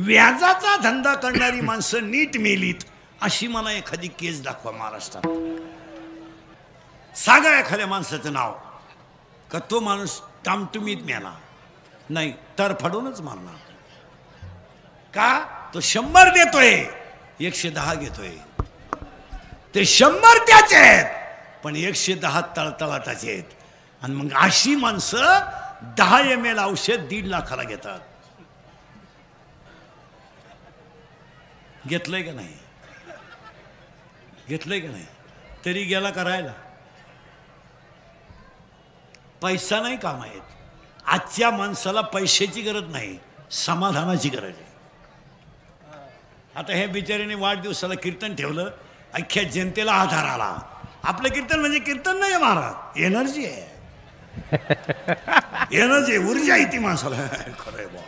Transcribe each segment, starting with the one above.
व्याजाचा धंदा करणारी माणसं नीट मेलीत अशी मला एखादी केस दाखवा महाराष्ट्रात. सांगा एखाद्या माणसाचं नाव का तो माणूस टामटुमीत मेला नाही तर फडूनच मारणार. का तो 100 देतोय 110 घेतोय. ते 100 त्याचे आहेत पण 110 तळतळाटाचे आहेत. आणि मग अशी माणसं 10 ml औषध 1.5 लाखाला घेतात. घेतलंय का नाही? घेतलंय का नाही? तरी गेला करायला. पैसा नाही काम आहेत. आजच्या माणसाला पैशाची गरज नाही, समाधानाची गरज आहे. आता हे बिचारीने वाढदिवसाला कीर्तन ठेवलं, अख्ख्या जनतेला आधार आला. आपलं कीर्तन म्हणजे कीर्तन नाही महाराज, एनर्जी आहे. एनर्जी ऊर्जा आहे ती माणसाला. खरंय बा,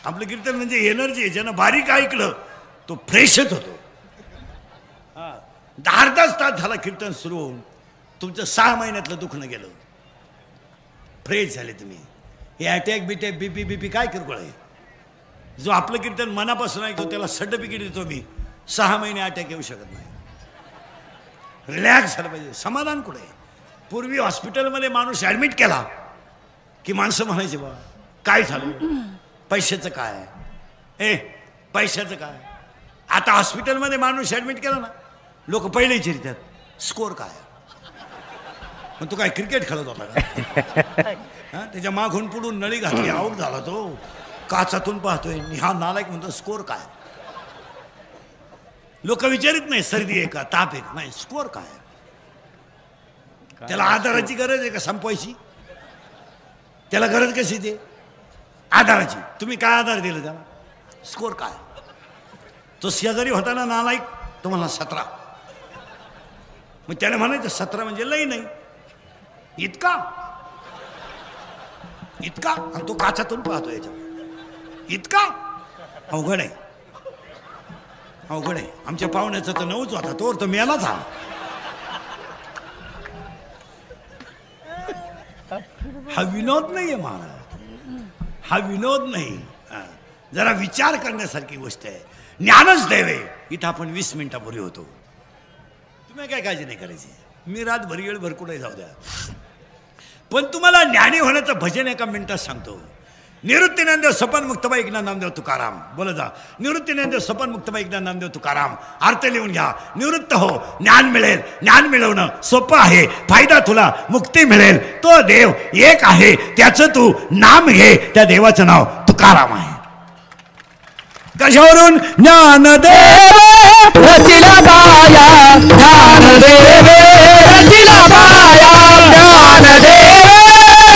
आपलं कीर्तन म्हणजे एनर्जी आहे. ज्यानं बारीक ऐकलं तो फ्रेशच होतो. 10-10 तास झाला कीर्तन सुरू होऊन, तुमचं 6 महिन्यातलं दुखणं गेलं, फ्रेश झाले तुम्ही. हे अटॅक बिटॅक बीपी काय किरकोळ आहे. जो आपलं कीर्तन मनापासून ऐकतो त्याला सर्टिफिकेट देतो मी, 6 महिने अटॅक येऊ शकत नाही. रिलॅक्स झालं पाहिजे. समाधान कुठे? पूर्वी हॉस्पिटलमध्ये माणूस ॲडमिट केला की माणसं म्हणायचे बा काय झालं, पैशाचं काय, पैशाचं काय. आता हॉस्पिटलमध्ये माणूस ॲडमिट केला ना, लोक पहिले विचारतात स्कोअर काय. मग तू काय क्रिकेट खेळत होता का? हां, त्याच्या मागून पुढून नळी घातली, आऊट झाला तो, काचातून पाहतोय, हा नालायक म्हणतो स्कोअर काय. लोक विचारित नाही सर्दी आहे का ताप आहे का, नाही स्कोअर काय. त्याला आधाराची गरज आहे का संपवायची? त्याला गरज कशी ते आधाराची. तुम्ही काय आधार दिला त्याला? स्कोअर काय. तो शेजारी होता ना नालायक, तो म्हणला 17. मग त्याने म्हणायचं 17 म्हणजे लई नाही, इतका इतका. आणि तो काचातून पाहतो याच्या इतका. अवघड आहे, अवघड आहे. आमच्या पाहुण्याचा तर 9च होता, तो तर मेलाच. हा विनोद नाहीये महाराज, हा विनोद नाही. जरा विचार करण्यासारखी गोष्ट आहे. ज्ञानच दैव आहे. इथं आपण 20 मिनिटापूर्वी होतो. तुम्ही काय काळजी नाही करायची. मी रातभर वेळभर कुठे जाऊ द्या, पण तुम्हाला ज्ञानी होण्याचं भजन एका मिनिटात सांगतो. निवृत्ती ज्ञानदेव सपन मुक्तबाई ज्ञान नामदेव तुकाराम. बोला जा. निवृत्ती ज्ञानदेव सपन मुक्तबाई ज्ञान नामदेव तुकाराम. अर्थ लिहून घ्या. निवृत्त हो, ज्ञान मिळेल. ज्ञान मिळवणं सोपं आहे. फायदा तुला मुक्ती मिळेल. तो देव एक आहे, त्याचं तू नाम घे. त्या देवाचं नाव तुकाराम आहे. कशावरून? ज्ञानदेव रचिला बाया, ज्ञानदेव रचिला बाया, ज्ञानदेव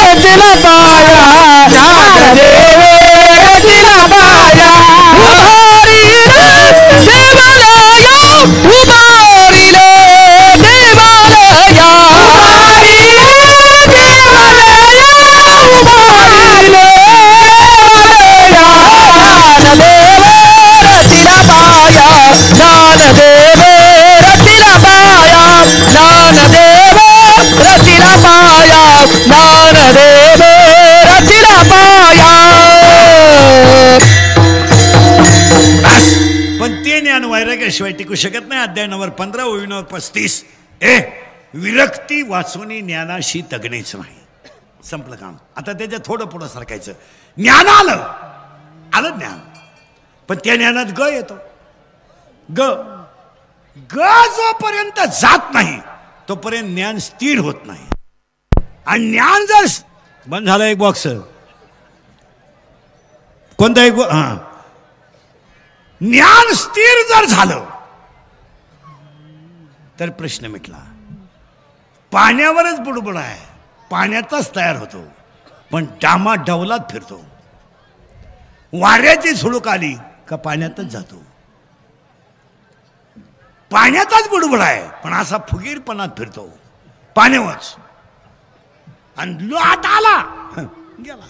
रचिला बाया, ज्ञानदेव रचिला बाया. उभारिले देवालया, उभारिले देवालया, उभारिले देवालया. ज्ञानदेव रचिला बाया, ज्ञानदेव रचिला बाया, ज्ञानदेव रचिला बाया, ज्ञानदेव रचिला बाया. पण ते ज्ञान वैराग्याशिवाय टिकू शकत नाही. अध्याय नंबर 15 ओवी नंबर 35. विरक्ती वाचवणी ज्ञानाशी तगणेच नाही. संपलं काम. आता त्याच्यात थोडं पुढं सरकायचं. ज्ञान आलं, आलं ज्ञान, पण त्या ज्ञानात ग येतो. ग जोपर्यंत जात नाही तोपर्यंत ज्ञान स्थिर होत नाही. आणि ज्ञान जर बंद झालं, एक बॉक्स कोणता एक, ज्ञान स्थिर जर झालं तर प्रश्न मिटला. पाण्यावरच बुडबुड आहे, पाण्याचाच तयार होतो, पण डामाडौलात फिरतो. वाऱ्याची झुळूक आली का पाण्यातच जातो. पाण्याचाच बुडबुड आहे पण असा फुगीरपणात फिरतो पाण्यावरच. आणि लाट आला गेला.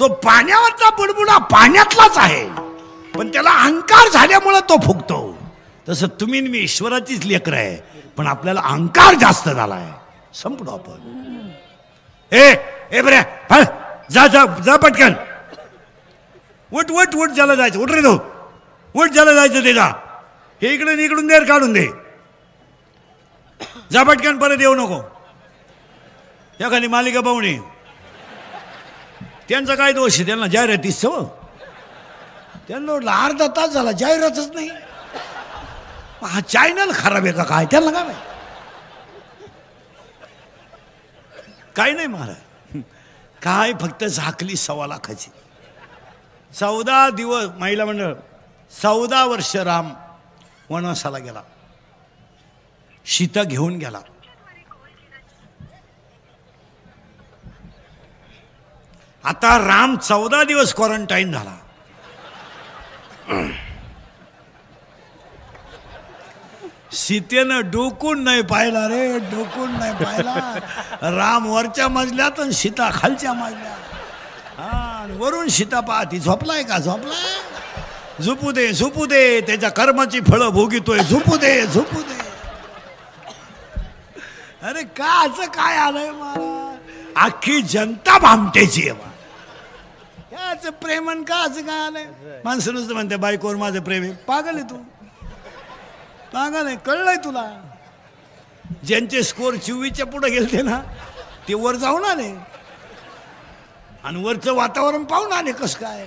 तो पाण्यावरचा बुडबुडा पाण्यातलाच आहे, पण त्याला अहंकार झाल्यामुळे तो फुगतो. तसं तुम्ही मी ईश्वराचीच लेकर आहे, पण आपल्याला अहंकार जास्त झालाय. संपलो आपण. ए बरे जा जा जा पटकन. उठ उठ उठ ज्याला जायचं, उठ रे तो, उठ ज्याला जायचं ते जा, हे इकडून इकडून देर काढून दे, जा पटकन, परत येऊ नको. या खाली मालिका पाहुणे, त्यांचा काय दोष आहे, त्यांना जाहिरातीच सव, त्यांना म्हटलं अर्धा तास झाला जाहिरातच नाही. हा चॅनल खराब आहे का काय, त्यांना काय माहिती. काय नाही महाराज, काय फक्त झाकली 1.25 लाखाची. 14 दिवस महिला मंडळ, 14 वर्ष राम वनवासाला गेला, सीता घेऊन गेला. आता राम 14 दिवस क्वारंटाईन झाला. सीतेनं डोकून नाही पाहिला रे, डोकून नाही पाहिला. राम वरच्या मजल्यात आणि सीता खालच्या मजल्यात. हा, वरून सीता पाहती, झोपलाय का, झोपलाय, झोपू दे झोपू दे, त्याच्या कर्माची फळं भोगितोय, झोपू दे झोपू दे. अरे काच काय आलंय महाराज, अख्खी जनता भामटेची आहे. याच प्रेमन का असं काय आलंय. माणसं नुसतं म्हणते बायकोवर माझं प्रेम आहे. पागल आहे तू, पागल आहे, कळलंय तुला. ज्यांचे स्कोर 24च्या पुढे गेलते ना, ते वर जाऊन आले आणि वरचं वातावरण पाहून आले कसं काय.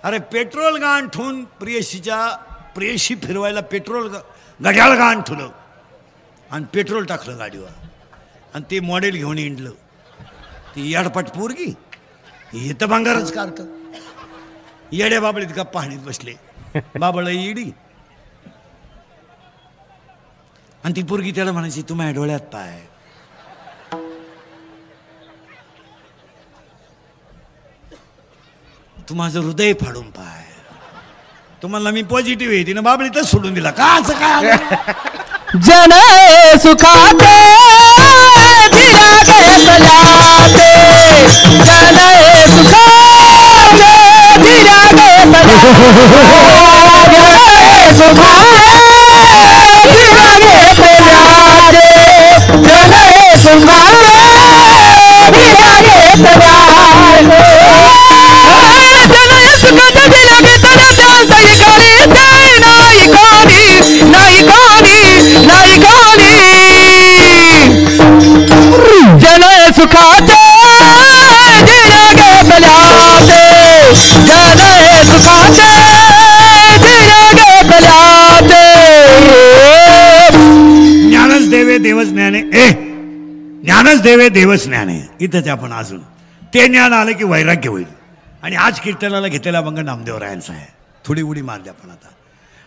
अरे पेट्रोल गांठून प्रेयशी फिरवायला पेट्रोल गड्याळ गांठवलं आणि पेट्रोल टाकलं गाडीवर आणि ते मॉडेल घेऊन हिंडलं. ती याडपाट पोरगी, हे तर भांगारच काढतं. येड्या बाबळीत का पाहणीत बसले, बाबळ इडी. आणि ती पोरगी त्याला म्हणायची, तू माझ्या डोळ्यात पाय, तू माझं हृदय फाडून पाय, तुम्हाला मी पॉझिटिव्ह आहे. तिनं बाबळीतच सोडून दिला. का असं काय जन सुखाते विरागे बजाते, जन सुखाते विरागे बजाते, जन सुखाते विरागे बजाते, जन सुखाते विरागे बजाते, जन सुखाते विरागे बजाते. नाही गाणी नाही गाणी नाही गाणी, जन सुखाचे विरागे बजाते, जन सुखाचे विरागे बजाते. ज्ञानच देवे देवच ज्ञाने, ज्ञानच देवे देवच ज्ञाने. इथंच आपण अजून ते ज्ञान आलं की वैराग्य होईल. आणि आज कीर्तनाला घेतलेला अभंग नामदेवरायांचा आहे. थोडी उडी मारली आपण.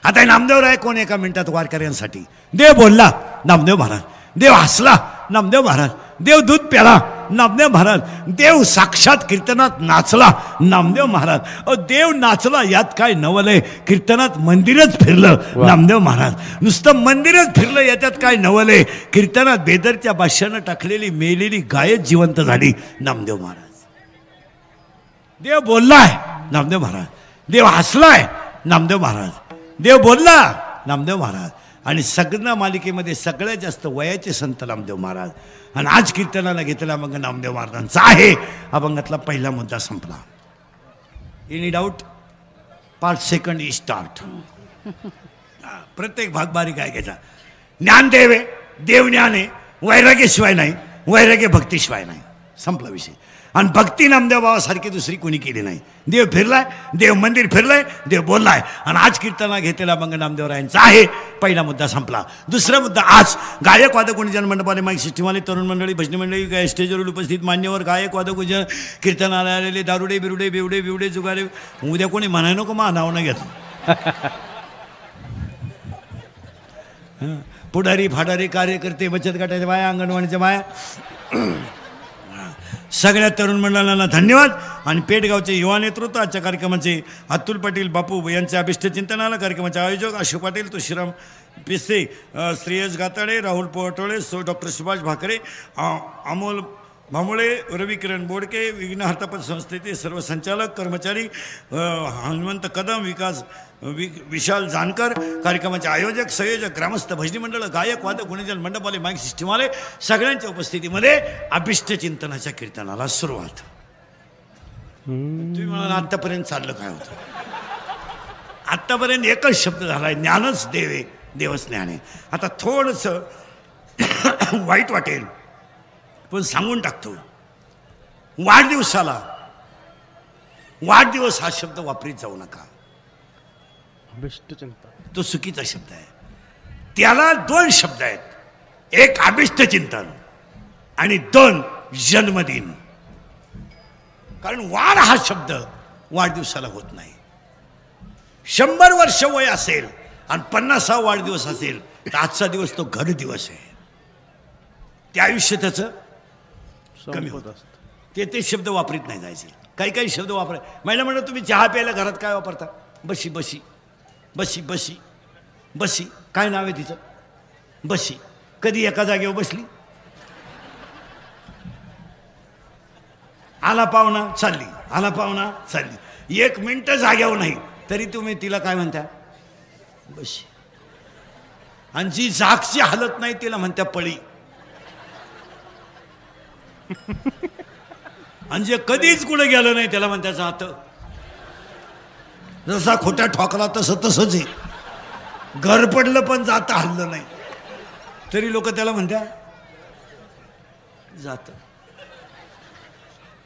आता नामदेवराय कोण, एका मिनिटात वारकऱ्यांसाठी. देव बोलला, नामदेव महाराज. देव हसला, नामदेव महाराज. देव दूध प्याला, नामदेव महाराज. देव साक्षात कीर्तनात नाचला, नामदेव महाराज. देव नाचला यात काय नवलय, कीर्तनात मंदिरच फिरलं, नामदेव महाराज. नुसतं मंदिरच फिरलं याच्यात काय नवलय, कीर्तनात बेदरच्या बादशानं टाकलेली मेलेली गायच जिवंत झाली, नामदेव महाराज. देव बोललाय, नामदेव महाराज. देव हसलाय, नामदेव महाराज. देव बोलला, नामदेव महाराज. आणि सगळ्या मालिकेमध्ये सगळ्यात जास्त वयाचे संत नामदेव महाराज. आणि आज कीर्तनाला घेतला अभंग नामदेव महाराजांचा आहे. अभंगातला पहिला मुद्दा संपला. Any doubt, 5 second start. प्रत्येक भाग बारीक आहे घ्यायचा. ज्ञानदेव आहे, देव ज्ञान आहे, वैराग्याशिवाय नाही, वैराग्य भक्तीशिवाय नाही. संपला विषय. आणि भक्ती नामदेव बाबासारखी दुसरी कोणी केली नाही. देव फिरलाय, देव मंदिर फिरलंय, देव बोललाय. आणि आज कीर्तना घेतलेला अभंग नामदेवरायांचा आहे. पहिला मुद्दा संपला. दुसरा मुद्दा, आज गायक वादक गुणजन मंडपाले, माईक सिस्टीमवाले, तरुण मंडळी, भजनी मंडळी, स्टेजवर उपस्थित मान्यवर गायक वादक गुणजन, कीर्तनाला आलेले, दारुडे बिरुडे बेवडे बिवडे जुगारे. उद्या कोणी म्हणाय नको मा नाव न घेत. पुढारी फाडारी कार्यकर्ते, बचत गटाच्या बाया, अंगणवाडीच्या बाया, सगळ्या तरुण मंडळांना धन्यवाद. आणि पेठगावचे युवा नेतृत्व आजच्या कार्यक्रमाचे अतुल पाटील बापू यांच्या अभिष्ट चिंतनाला कार्यक्रमाचे आयोजक अशोक पाटील, तुळशीराम पिसे, श्रेयस गाताडे, राहुल पोटोळे, डॉक्टर सुभाष भाकरे, अमोल भामुळे, रविकिरण बोडके, विघ्नहर्तापद संस्थेचे सर्व संचालक कर्मचारी, हनुमंत कदम, विशाल जानकर, कार्यक्रमाचे आयोजक, संयोजक, ग्रामस्थ, भजनी मंडळ, गायक वादक गुणजन मंडपवाले, माईक सिस्टीमवाले, सगळ्यांच्या उपस्थितीमध्ये अभिष्ट चिंतनाच्या कीर्तनाला सुरुवात. तुम्ही म्हणाल आतापर्यंत चाललं काय होतं? आतापर्यंत एकच शब्द झालाय, ज्ञानच देवे देवच ज्ञान आहे. आता थोडस वाईट वाटेल पण सांगून टाकतो. वाढदिवसाला वाढदिवस हा शब्द वापरीत जाऊ नका. तो चुकीचा शब्द आहे. त्याला दोन शब्द आहेत, एक अभिष्ट चिंतन आणि दोन जन्मदिन. कारण वाढ हा शब्द वाढदिवसाला होत नाही. 100 वर्ष वय असेल आणि 50वा वाढदिवस असेल तर आजचा दिवस तो घन दिवस आहे. ते आयुष्य त्याचं कमी होत असतं. ते शब्द वापरीत नाही जायचे. काही काही शब्द वापर. महिला म्हणलं तुम्ही चहा प्यायला घरात काय वापरता? बशी बशी बशी बशी बशी. काय नाव आहे तिचं? बशी. कधी एका जागेवर बसली? आला पाहुणा चालली, आला पाहुणा चालली. 1 मिनिट जाग्यावर नाही तरी तुम्ही तिला काय म्हणता? बशी. आणि जी जागची हालत नाही तिला म्हणत्या पळी. आणि जे कधीच कुठे गेलं नाही त्याला म्हणत्या जात. जसा खोट्या ठोकला तसंच आहे. घर पडलं पण जाता हल्लं नाही तरी लोक त्याला म्हणत्या जात.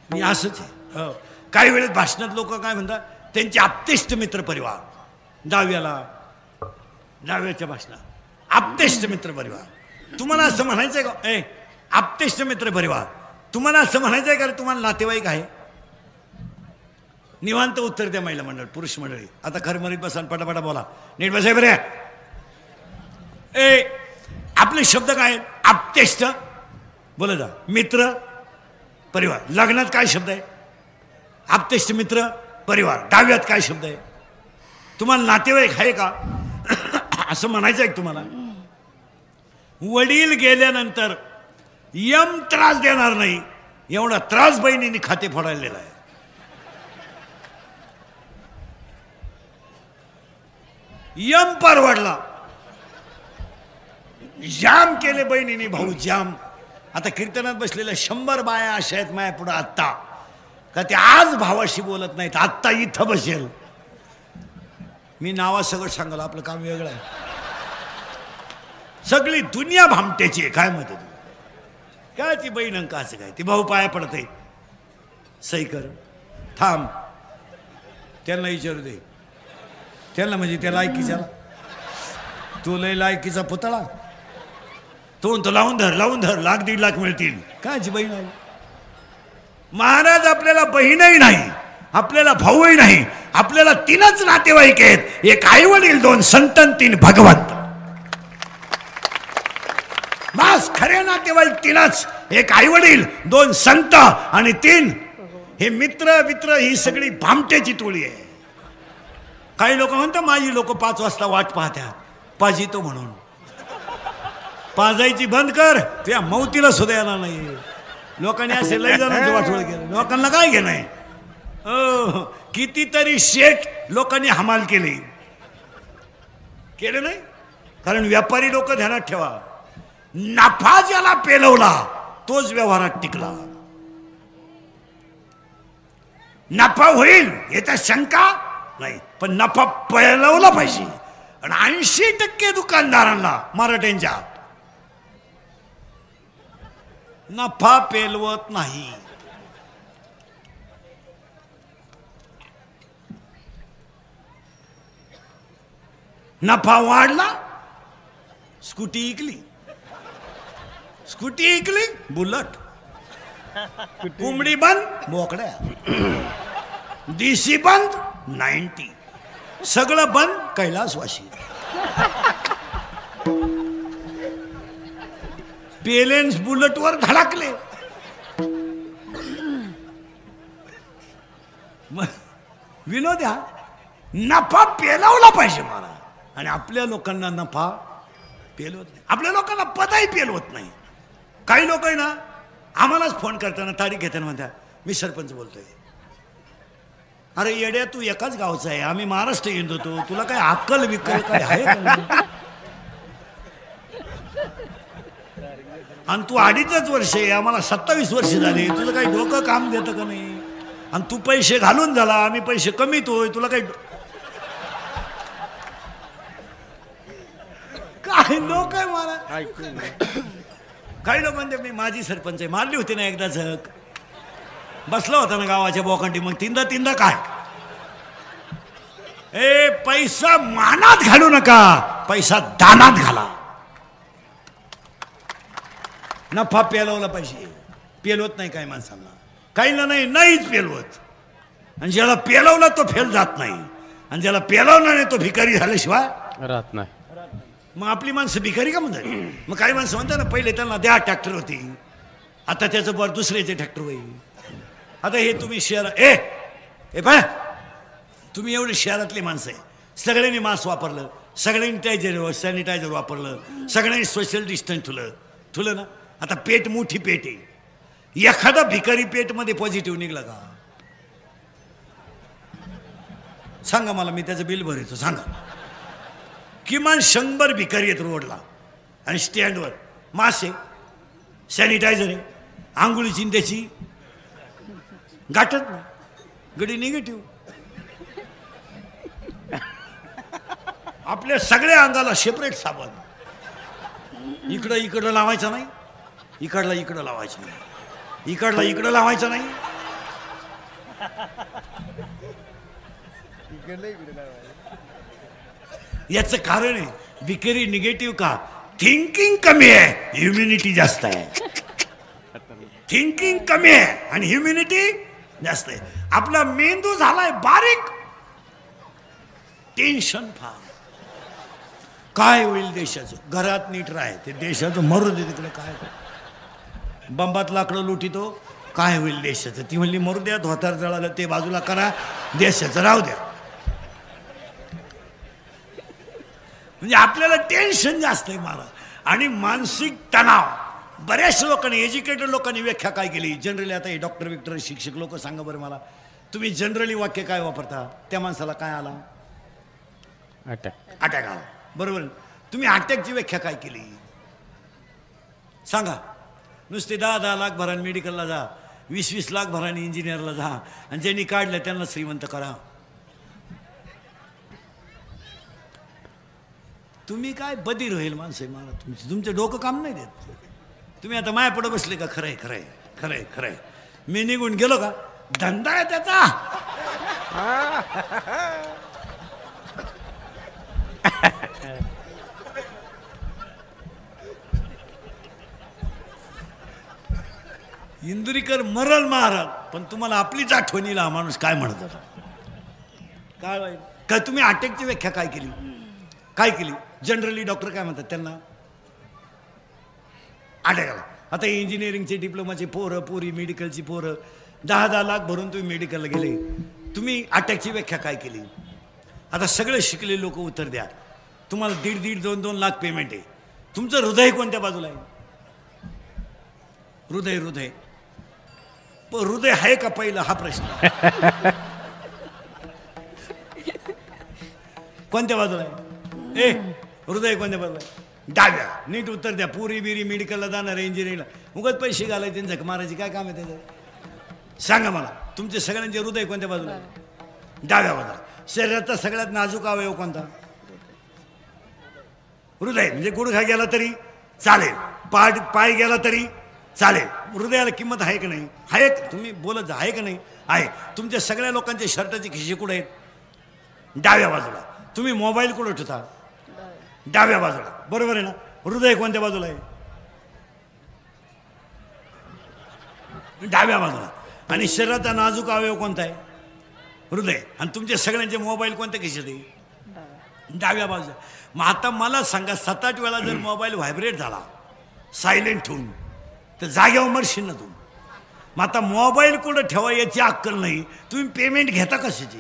मी असंच आहे. काही वेळेस भाषणात लोक काय म्हणतात, त्यांचे आप्तेष्ट मित्र परिवार. दहाव्याच्या भाषणात आप्तेष्ट मित्र परिवार. तुम्हाला असं म्हणायचंय का? आप्तेष्ट मित्र परिवार तुम्हाला असं म्हणायचंय का? तुम्हाला नातेवाईक आहे? निवांत उत्तर द्या महिला मंडळ, पुरुष मंडळी. आता खरमरीत बसा, पटापटा बोला. नीट बसाय बरे. आपले शब्द काय? आप्तेष्ट बोला जा. मित्र परिवार. लग्नात काय शब्द आहे? आप्तेष्ट मित्र परिवार. दहाव्यात काय शब्द आहे? तुम्हाला नातेवाईक आहे का असं म्हणायचं आहे तुम्हाला? वडील गेल्यानंतर यम त्रास देणार नाही एवढा त्रास बहिणीने खाते फोडायलेला आहे. यम परवडला. जाम केले बहिणीने भाऊ, जाम. आता कीर्तनात बसलेल्या 100 बाया अशा आहेत माया पुढं आत्ता का ते आज भावाशी बोलत नाहीत. आत्ता इथं बसेल. मी नावा सगळं सांगाल, आपलं काम वेगळं आहे. सगळी दुनिया भामट्याची आहे. काय म्हणते तू? काय ती बहीण अंक असं काय? ती भाऊ पाया पडते, सही कर, थांब, त्यांना विचारू दे. त्यांना म्हणजे त्या लायकीचा, तो लय लायकीचा पुतळा, तो लावून धर, लावून धर, 1,00,000-1,50,000 मिळतील. कायची बहीण आहे? महाराज आपल्याला बहीणही नाही, आपल्याला भाऊही नाही, आपल्याला 3च नातेवाईक आहेत. एक आई वडील, 2 संत, 3 भगवंत. बस खरे नातेवाईक 3च. एक आई वडील, 2 संत आणि 3 हे मित्र. मित्र ही सगळी भामट्याची टोळी आहे. काही लोक म्हणतात माझी लोक 5 वाजता वाट पाहत्या पाजितो म्हणून. पाजायची बंद कर, त्या मौतीला सुद्धा येणार नाही. लोकांनी असे लई जणांचं वाटोळ केलं. लोकांना काय घेणं आहे? कितीतरी शेठ लोकांनी हमाल केले नाही. कारण व्यापारी लोक ध्यानात ठेवा, नफा ज्याला पेलवला तोच व्यवहारात टिकला. नफा होईल याचा शंका नाही, पण नफा पेलवला पाहिजे. आणि 80% दुकानदारांना मराठ्यांच्या नफा पेलवत नाही. नफा वाढला, स्कूटी इकली, स्कूटी इकली, बुलट. कोंबडी बंद, बोकड्या. डीसी बंद, 90. सगळं बंद, कैलासवासी. पेलेन्स बुलेटवर धडकले. विनोद हा नफा पेलवला पाहिजे मला. आणि आपल्या लोकांना नफा पेलवत नाही. आपल्या लोकांना पदही पेलवत नाही. काही लोक आहे ना, आम्हालाच फोन करताना तारीख घेताना म्हणतात मी सरपंच बोलतोय. अरे येड्या, तू एकाच गावचा आहे, आम्ही महाराष्ट्र येत होतो, तुला काय अक्कल विकल काय आहे का? आणि तू 2.5 वर्ष आहे, आम्हाला 27 वर्ष झाले, तुझं काही डोकं काम देतं का नाही? आणि तू पैसे घालून झाला, आम्ही पैसे कमीतोय, तुला काही काय लोक आहे मला. काही लोक म्हणते मी माझी सरपंच आहे, मारली होती ना एकदा झक, बसला होता ना गावाच्या बोकांडी, मग तीनदा काय. ए पैसा मानात घालू नका, पैसा दानात घाला. नफा पेलवला पाहिजे, पेलवत नाही काही माणसांना, काहींना नाहीच पेलवत. आणि ज्याला पेलवला तो फेल जात नाही, आणि ज्याला पेलवला नाही तो भिकारी झाल्याशिवाय राहत नाही. मग आपली माणसं भिकारी का म्हणतात. मग काही माणसं म्हणतात ना पहिले त्यांना द्या ट्रॅक्टर होती, आता त्याचं बर दुसऱ्याचे ट्रॅक्टर होईल. आता हे तुम्ही शहर ए पा तुम्ही एवढे शहरातली माणसं आहे, सगळ्यांनी मास्क वापरलं, सगळ्यांनी सॅनिटायझर वापरलं, सगळ्यांनी सोशल डिस्टन्स ठुलं ना. आता पेट मोठी पेट आहे, एखादा भिकारी पेटमध्ये पॉझिटिव्ह निघला का सांगा मला, मी त्याचं बिल भरायचो. सांगा किमान 100 भिकारी आहेत रोडला, आणि स्टँडवर मास्क आहे, सॅनिटायझर आहे, आंघोळीची त्याची गाठत नाही, गडी निगेटिव्ह. आपल्या सगळ्या अंगाला सेपरेट साबण, इकडं लावायचं नाही, इकडं लावायचं नाही, इकडं लावायचं नाही. याचं कारण आहे भिकारी निगेटिव्ह का, थिंकिंग कमी आहे, ह्युमिनिटी जास्त आहे. थिंकिंग कमी आहे आणि ह्युमिनिटी जास्त आहे. आपला मेंदू झालाय बारीक, टेन्शन फार. काय होईल देशाचं, घरात नीट राहाय, ते देशाचं मरू दे तिकडे. काय बंबात लाकडं लुटितो, काय होईल देशाचं. ती म्हणली मरू द्या, धोतार जळालं ते बाजूला करा, देशाचं राहू द्या. म्हणजे आपल्याला टेन्शन जास्त आहे मला, आणि मानसिक तणाव. बऱ्याच लोकांनी, एज्युकेटेड लोकांनी व्याख्या काय केली जनरली. आता हे डॉक्टर विक्टर शिक्षक लोक सांगा बरं मला, तुम्ही जनरली वाक्य काय वापरता, त्या माणसाला काय आला, अटॅक आला, बरोबर. तुम्ही अटॅकची व्याख्या काय केली सांगा. नुसते 10-10 लाख भराने मेडिकलला जा, 20-20 लाख भराने इंजिनियरला जा, आणि ज्यांनी काढलं त्यांना श्रीमंत करा. तुम्ही काय बधीर होईल माणसं मला, तुमचं डोकं काम नाही देत. तुम्ही आता माया पुढे बसले का, खरंय मी निघून गेलो का, धंदा आहे त्याचा. इंदुरीकर मरल महाराज, पण तुम्हाला आपलीच आठवणीला माणूस काय म्हणत होता. काय तुम्ही अटॅकची व्याख्या काय केली जनरली डॉक्टर काय म्हणतात त्यांना, अटॅक आला. आता इंजिनिअरिंगचे डिप्लोमाचे पोरं पोरी, मेडिकलची पोरं 10-10 लाख भरून तुम्ही मेडिकलला गेले, तुम्ही अटॅकची व्याख्या काय केली. आता सगळे शिकलेले लोक उत्तर द्या. तुम्हाला 1.5-1.5, 2-2 लाख पेमेंट आहे, तुमचं हृदय कोणत्या बाजूला आहे. हृदय हृदय आहे का पहिलं, हा प्रश्न. कोणत्या बाजूला आहे, हृदय कोणत्या बाजूला आहे, डाव्या. नीट उत्तर द्या. पुरी बिरी मेडिकलला जाणार आहे, इंजिनिअरिंगला, उगाच पैसे घालायचे, झक मारायची, काय काम आहे त्याचं सांगा मला. तुमचे सगळ्यांचे हृदय कोणत्या बाजूला आहे, डाव्या बाजूला. शरीराचा सगळ्यात नाजूक अवयव कोणता, हृदय. म्हणजे गुडघा गेला तरी चालेल, पाय गेला तरी चालेल. हृदयाला किंमत आहे का नाही, आहे. तुम्ही बोलत जा, आहे का नाही, आहे. तुमच्या सगळ्या लोकांचे शर्टाचे खिशे कुठे आहेत, डाव्या बाजूला. तुम्ही मोबाईल कुठं ठेवता, डाव्या बाजूला, बरोबर आहे ना. हृदय कोणत्या बाजूला आहे, डाव्या बाजूला. आणि शरीराचा नाजूक अवयव कोणता आहे, हृदय. आणि तुमचे सगळ्यांचे मोबाईल कोणत्या खिशात आहे, डाव्या बाजूला. मग आता मला सांगा, 7-8 वेळा जर मोबाईल व्हायब्रेट झाला सायलेंट ठेवून, तर जाग्यावर मरशील ना तू. मग आता मोबाईल कुठं ठेवा याची अक्कल नाही, तुम्ही पेमेंट घेता कशाची.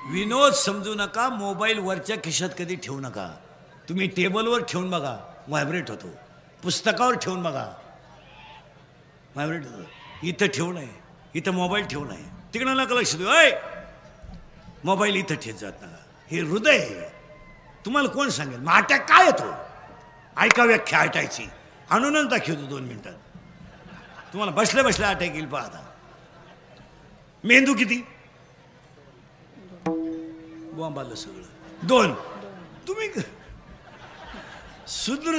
विनोद समजू नका. मोबाईल वरच्या खिशात कधी ठेवू नका. तुम्ही टेबलवर ठेवून बघा, व्हायब्रेट होतो. पुस्तकावर ठेवून बघा, व्हायब्रेट होतो. इथं ठेवू नये, इथं मोबाईल ठेवू नये, तिकडं नका लक्ष देऊ. मोबाईल इथं ठेवत जात नका. हे हृदय आहे. तुम्हाला कोण सांगेल. मग अटॅक काय येतो, ऐका व्याख्या अटॅकची. आणूनच दाखवतो 2 मिनिटात. तुम्हाला बसल्या बसल्या अटॅक येईल पाहता. मेंदू किती? बॉम्ब आलं सगळं. 2. तुम्ही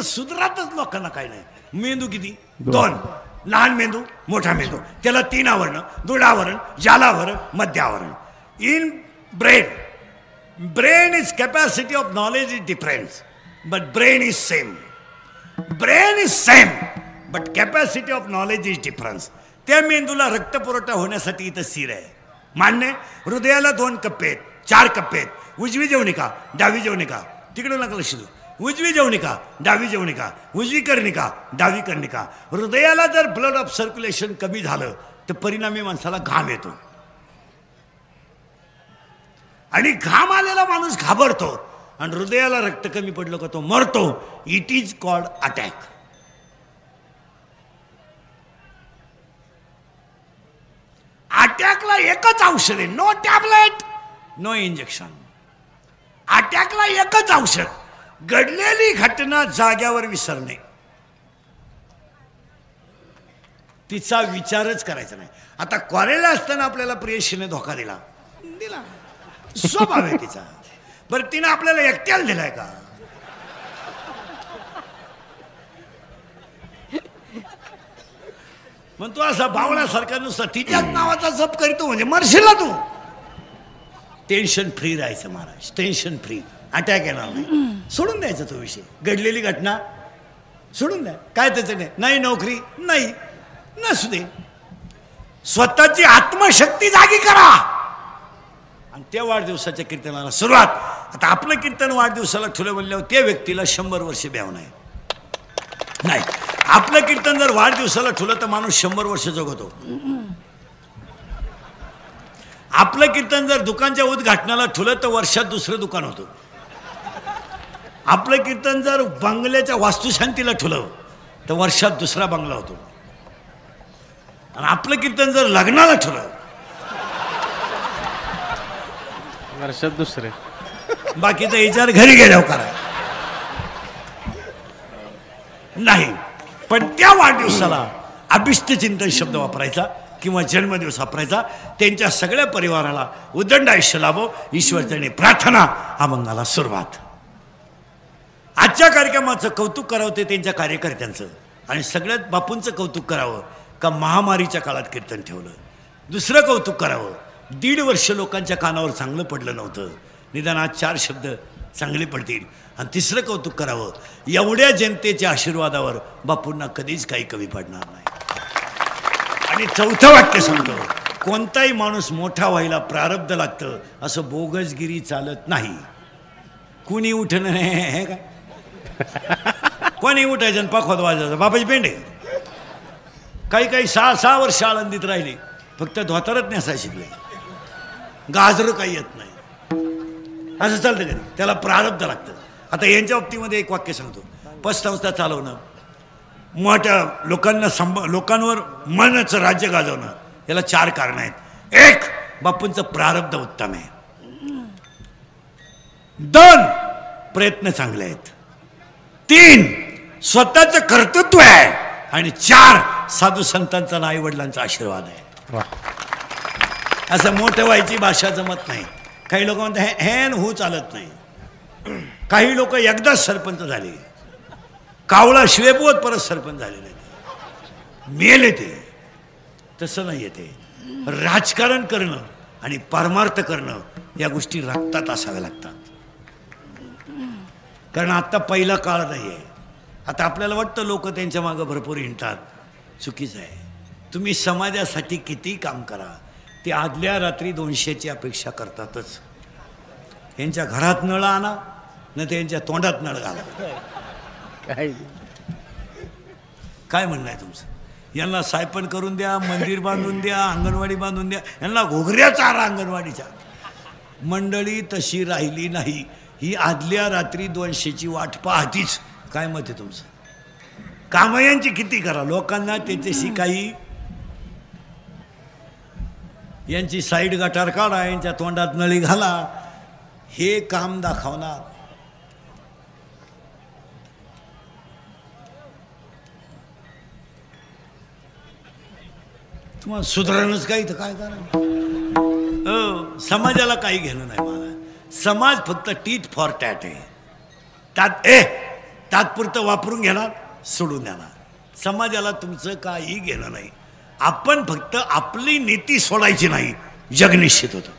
सुधरातच लोकांना काय नाही. मेंदू किती? 2. लहान मेंदू, मोठा मेंदू, त्याला 3 आवरण, दृढावरण, जालावरण, मध्य आवरण. In brain is capacity of knowledge is difference but brain is same. Brain is same but capacity of knowledge is difference. त्या मेंदूला रक्तपुरवठा होण्यासाठी इथं सिर आहे, मान्य. हृदयाला 2 कप्पे आहेत, 4 कप्पे आहेत. उजवी जवनिका, डावी जवनिका, तिकडे नका लक्ष देऊ. उजवी जवनिका, डावी जवनिका, उजवी कर्णिका, डावी कर्णिका. हृदयाला जर ब्लड ऑफ सर्क्युलेशन कमी झालं तर परिणामी माणसाला घाम येतो आणि घाम आलेला माणूस घाबरतो आणि हृदयाला रक्त कमी पडलं का तो मरतो. It is called attack. अटॅकला एकच औषध आहे, नो टॅबलेट, नो इंजेक्शन. अटॅकला एकच औषध, घडलेली घटना जाग्यावर विसरणे. तिचा विचारच करायचा नाही. आता कॉलेजला असताना आपल्याला प्रियशीने धोका दिला, स्वभाव आहे तिचा. बरं तिनं आपल्याला एकट्याला दिलाय का? मग तू असा भावण्यासारखा नुसता तिच्याच नावाचा जप करतो म्हणजे मरशील ना तू. टेन्शन फ्री राहायचं महाराज, टेन्शन फ्री. अटॅक येणार नाही, सोडून द्यायचा तो विषय. घडलेली घटना सोडून द्या, काय त्याचं नाही. नोकरी नाही, नसू दे. स्वतःची आत्मशक्ती जागी करा आणि त्या वाढदिवसाच्या कीर्तनाला सुरुवात. आता आपलं कीर्तन वाढदिवसाला ठुलं म्हणल्यावर त्या व्यक्तीला 100 वर्ष ब्याव नाही. आपलं कीर्तन जर वाढदिवसाला ठुलं तर माणूस 100 वर्ष जगतो. आपलं कीर्तन जर दुकानच्या उद्घाटनाला ठुलं तर वर्षात दुसरं दुकान होतं. आपलं कीर्तन जर बंगल्याच्या वास्तुशांतीला ठुलं तर वर्षात दुसरा बंगला होतो. आणि आपलं कीर्तन जर लग्नाला ठुलं वर्षात दुसरे. बाकीचा विचार घरी गेल्यावर करा नाही. पण त्या वाढदिवसाला अभिष्ट चिंतन शब्द वापरायचा किंवा जन्मदिवस वापरायचा. त्यांच्या सगळ्या परिवाराला उदंड आयुष्य लाभो ईश्वरचरणी प्रार्थना. अभंगाला सुरुवात. आजच्या कार्यक्रमाचं कौतुक करावं ते त्यांच्या कार्यकर्त्यांचं आणि सगळ्यात बापूंचं कौतुक करावं का महामारीच्या काळात कीर्तन ठेवलं. दुसरं कौतुक करावं, 1.5 वर्ष लोकांच्या कानावर चांगलं पडलं नव्हतं, निदान आज 4 शब्द चांगले पडतील. आणि तिसरं कौतुक करावं, एवढ्या जनतेच्या आशीर्वादावर बापूंना कधीच काही कमी पडणार नाही. आणि 4थं वाक्य सांगतो, कोणताही माणूस मोठा व्हायला प्रारब्ध लागतं, असं बोगसगिरी चालत नाही. कुणी उठणं हे काय कोणी उठायचं आणि पाखवाद वाजायचं. बापाची पेंड आहे. काही 6 वर्ष आळंदीत राहिले, फक्त धोतारच नेसाय शिकले, गाजरं काही येत नाही. असं चालतं कधी, त्याला प्रारब्ध लागतं. आता यांच्या बाबतीमध्ये एक वाक्य सांगतो, पतसंस्था चालवणं, मोठ्या लोकांवर मनाचं राज्य गाजवणं, याला 4 कारणं आहेत. 1, बापूंचं प्रारब्ध उत्तम आहे. 2, प्रयत्न चांगले आहेत. 3, स्वतःचं कर्तृत्व आहे. आणि 4, साधू संतांचा आणि आई वडिलांचा आशीर्वाद आहे. असं मोठं व्हायची भाषा जमत नाही. काही लोक म्हणतात हेन हो चालत नाही. काही लोक एकदाच सरपंच झाले, कावळा शिवेपोत परत सरपंच झालेले, मेले ते. तसं नाही येते. राजकारण करणं आणि परमार्थ करणं या गोष्टी रक्तात असाव्या लागतात. कारण आता पहिला काळ नाही आहे. आता आपल्याला वाटतं लोक त्यांच्या मागं भरपूर हिंडतात, चुकीचं आहे. तुम्ही समाजासाठी किती काम करा, ते आदल्या रात्री 200ची अपेक्षा करतातच. यांच्या घरात नळ आणा न त्यांच्या तोंडात नळ घाला. काय म्हणणं आहे तुमचं? यांना सायपन करून द्या, मंदिर बांधून द्या, अंगणवाडी बांधून द्या, यांना घोगऱ्या चारा अंगणवाडीच्या. मंडळी तशी राहिली नाही. ही आदल्या रात्री 200ची वाट पाहतीच. काय मत आहे तुमचं? कामं यांची किती करा, लोकांना त्याच्याशी काही, यांची साईड गटार काढा, यांच्या तोंडात नळी घाला, हे काम दाखवणार. तुम्हाला सुधारणच काही तर काय करा. समाजाला काही घेणं नाही मला. समाज फक्त टीट फॉर टॅट आहे. तात्पुरतं वापरून घेणार, सोडून देणार. समाजाला तुमचं काही घेणं नाही. आपण फक्त आपली नीती सोडायची नाही, जग निश्चित होतं.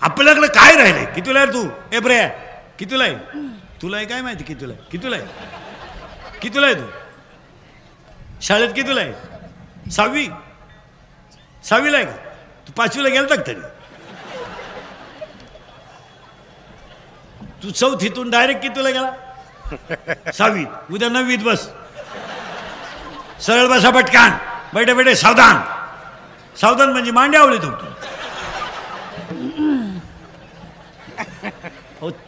आपल्याकडे काय राहिलंय? कितीला आहे तू? रे कितीला आहे? तुला काय माहिती कितीला आहे? कितीला आहे? कितीला आहे तू? शाळेत कितीला आहे? 6वी? 6वीला आहे का? तू 5वीला गेलता का तरी? तू 4थीतून डायरेक्ट कितीला गेला? 6वी. उद्या 9वीत बस. सरळ बसा पटकान. बैठे बैठे सावधान. सावधान म्हणजे मांडी आवडली तुमची.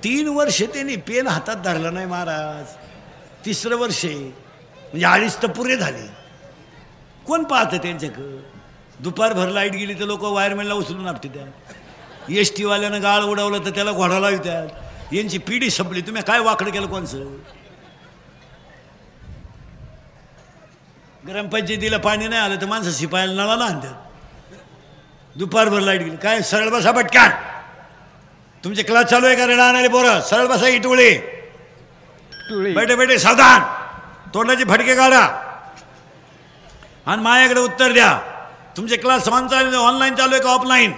3 वर्ष त्यांनी पेन हातात धरला नाही महाराज. 3रं वर्ष म्हणजे 2.5 तर पुरे झाले. कोण पाहतं त्यांच्याकडं? दुपारभर लाईट गेली तर लोक वायरमॅनला उचलून आपटी द्या. ST वाल्यानं गाळ उडवलं तर त्याला घोडा लावत्यात. यांची पिढी संपली. तुम्ही काय वाकडं केलं कोणचं? ग्रामपंचायतीला पाणी नाही आलं तर माणसं शिपायला नळाला आणतात. दुपारभर लाईट गेली काय? सरळ बसा पटकान. तुमचे क्लास चालू आहे का रे लहान आले पोरं? सरळ बसा. इटुळे बैठे बैठे सावधान. तोंडाचे फटके काढा आणि माझ्याकडे उत्तर द्या. तुमचे क्लास ऑनलाईन चालू आहे का ऑफलाईन?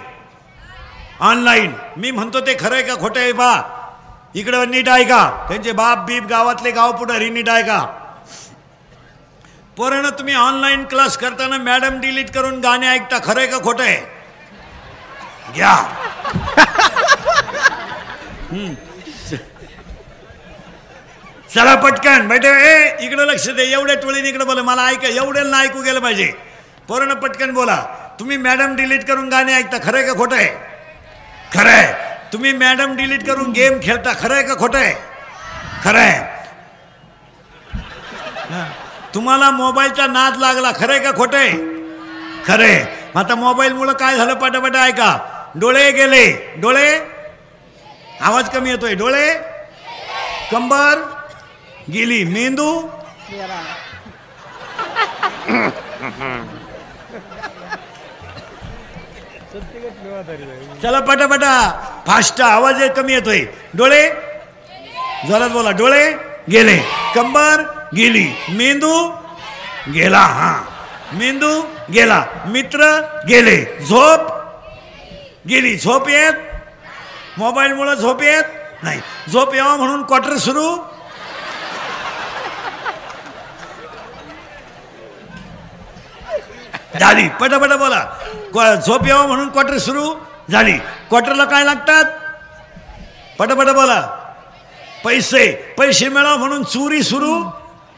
ऑनलाईन. मी म्हणतो ते खरं आहे का खोटं आहे? बा इकडं नीट आहे का? त्यांचे बाप बीप गावातले गाव पुढारी नीट आहे का? पोरांनो तुम्ही ऑनलाईन क्लास करताना मॅडम डिलीट करून गाणे ऐकता, खरं आहे का खोटं आहे? घ्या. चला पटकन बैठे. इकडं लक्ष दे. एवढ्या टोळीने इकडे बोला. मला ऐका. एवढ्याला ऐकू गेलं पाहिजे. पोरांनो पटकन बोला. तुम्ही मॅडम डिलीट करून गाणे ऐकता, खरं आहे का खोटं आहे? खरं आहे. तुम्ही मॅडम डिलीट करून गेम खेळता, खरं आहे का खोटं आहे? खरं आहे. तुम्हाला मोबाईलचा नाद लागला, खरं आहे का खोटं आहे? खरं आहे. आता मोबाईलमुळं काय झालं? पटापट ऐका. डोळे गेले. डोळे, आवाज कमी येतोय. डोळे, कंबर गेली, मेंदू चला पटापटा फास्ट. आवाज कमी येतोय. डोळे जोरात बोला. डोळे गेले, कंबर गेली, मेंदू गेला. हा मेंदू गेला, मित्र गेले, झोप गेली. झोप येत? मोबाईलमुळे झोप येत नाही. झोप यावं म्हणून क्वार्टर सुरू. झाली. पटापटा बोला. झोप यावं म्हणून क्वार्टर सुरू झाली. क्वार्टरला काय लागतात? पटापटा बोला. पैसे. पैसे मिळावं म्हणून चोरी सुरू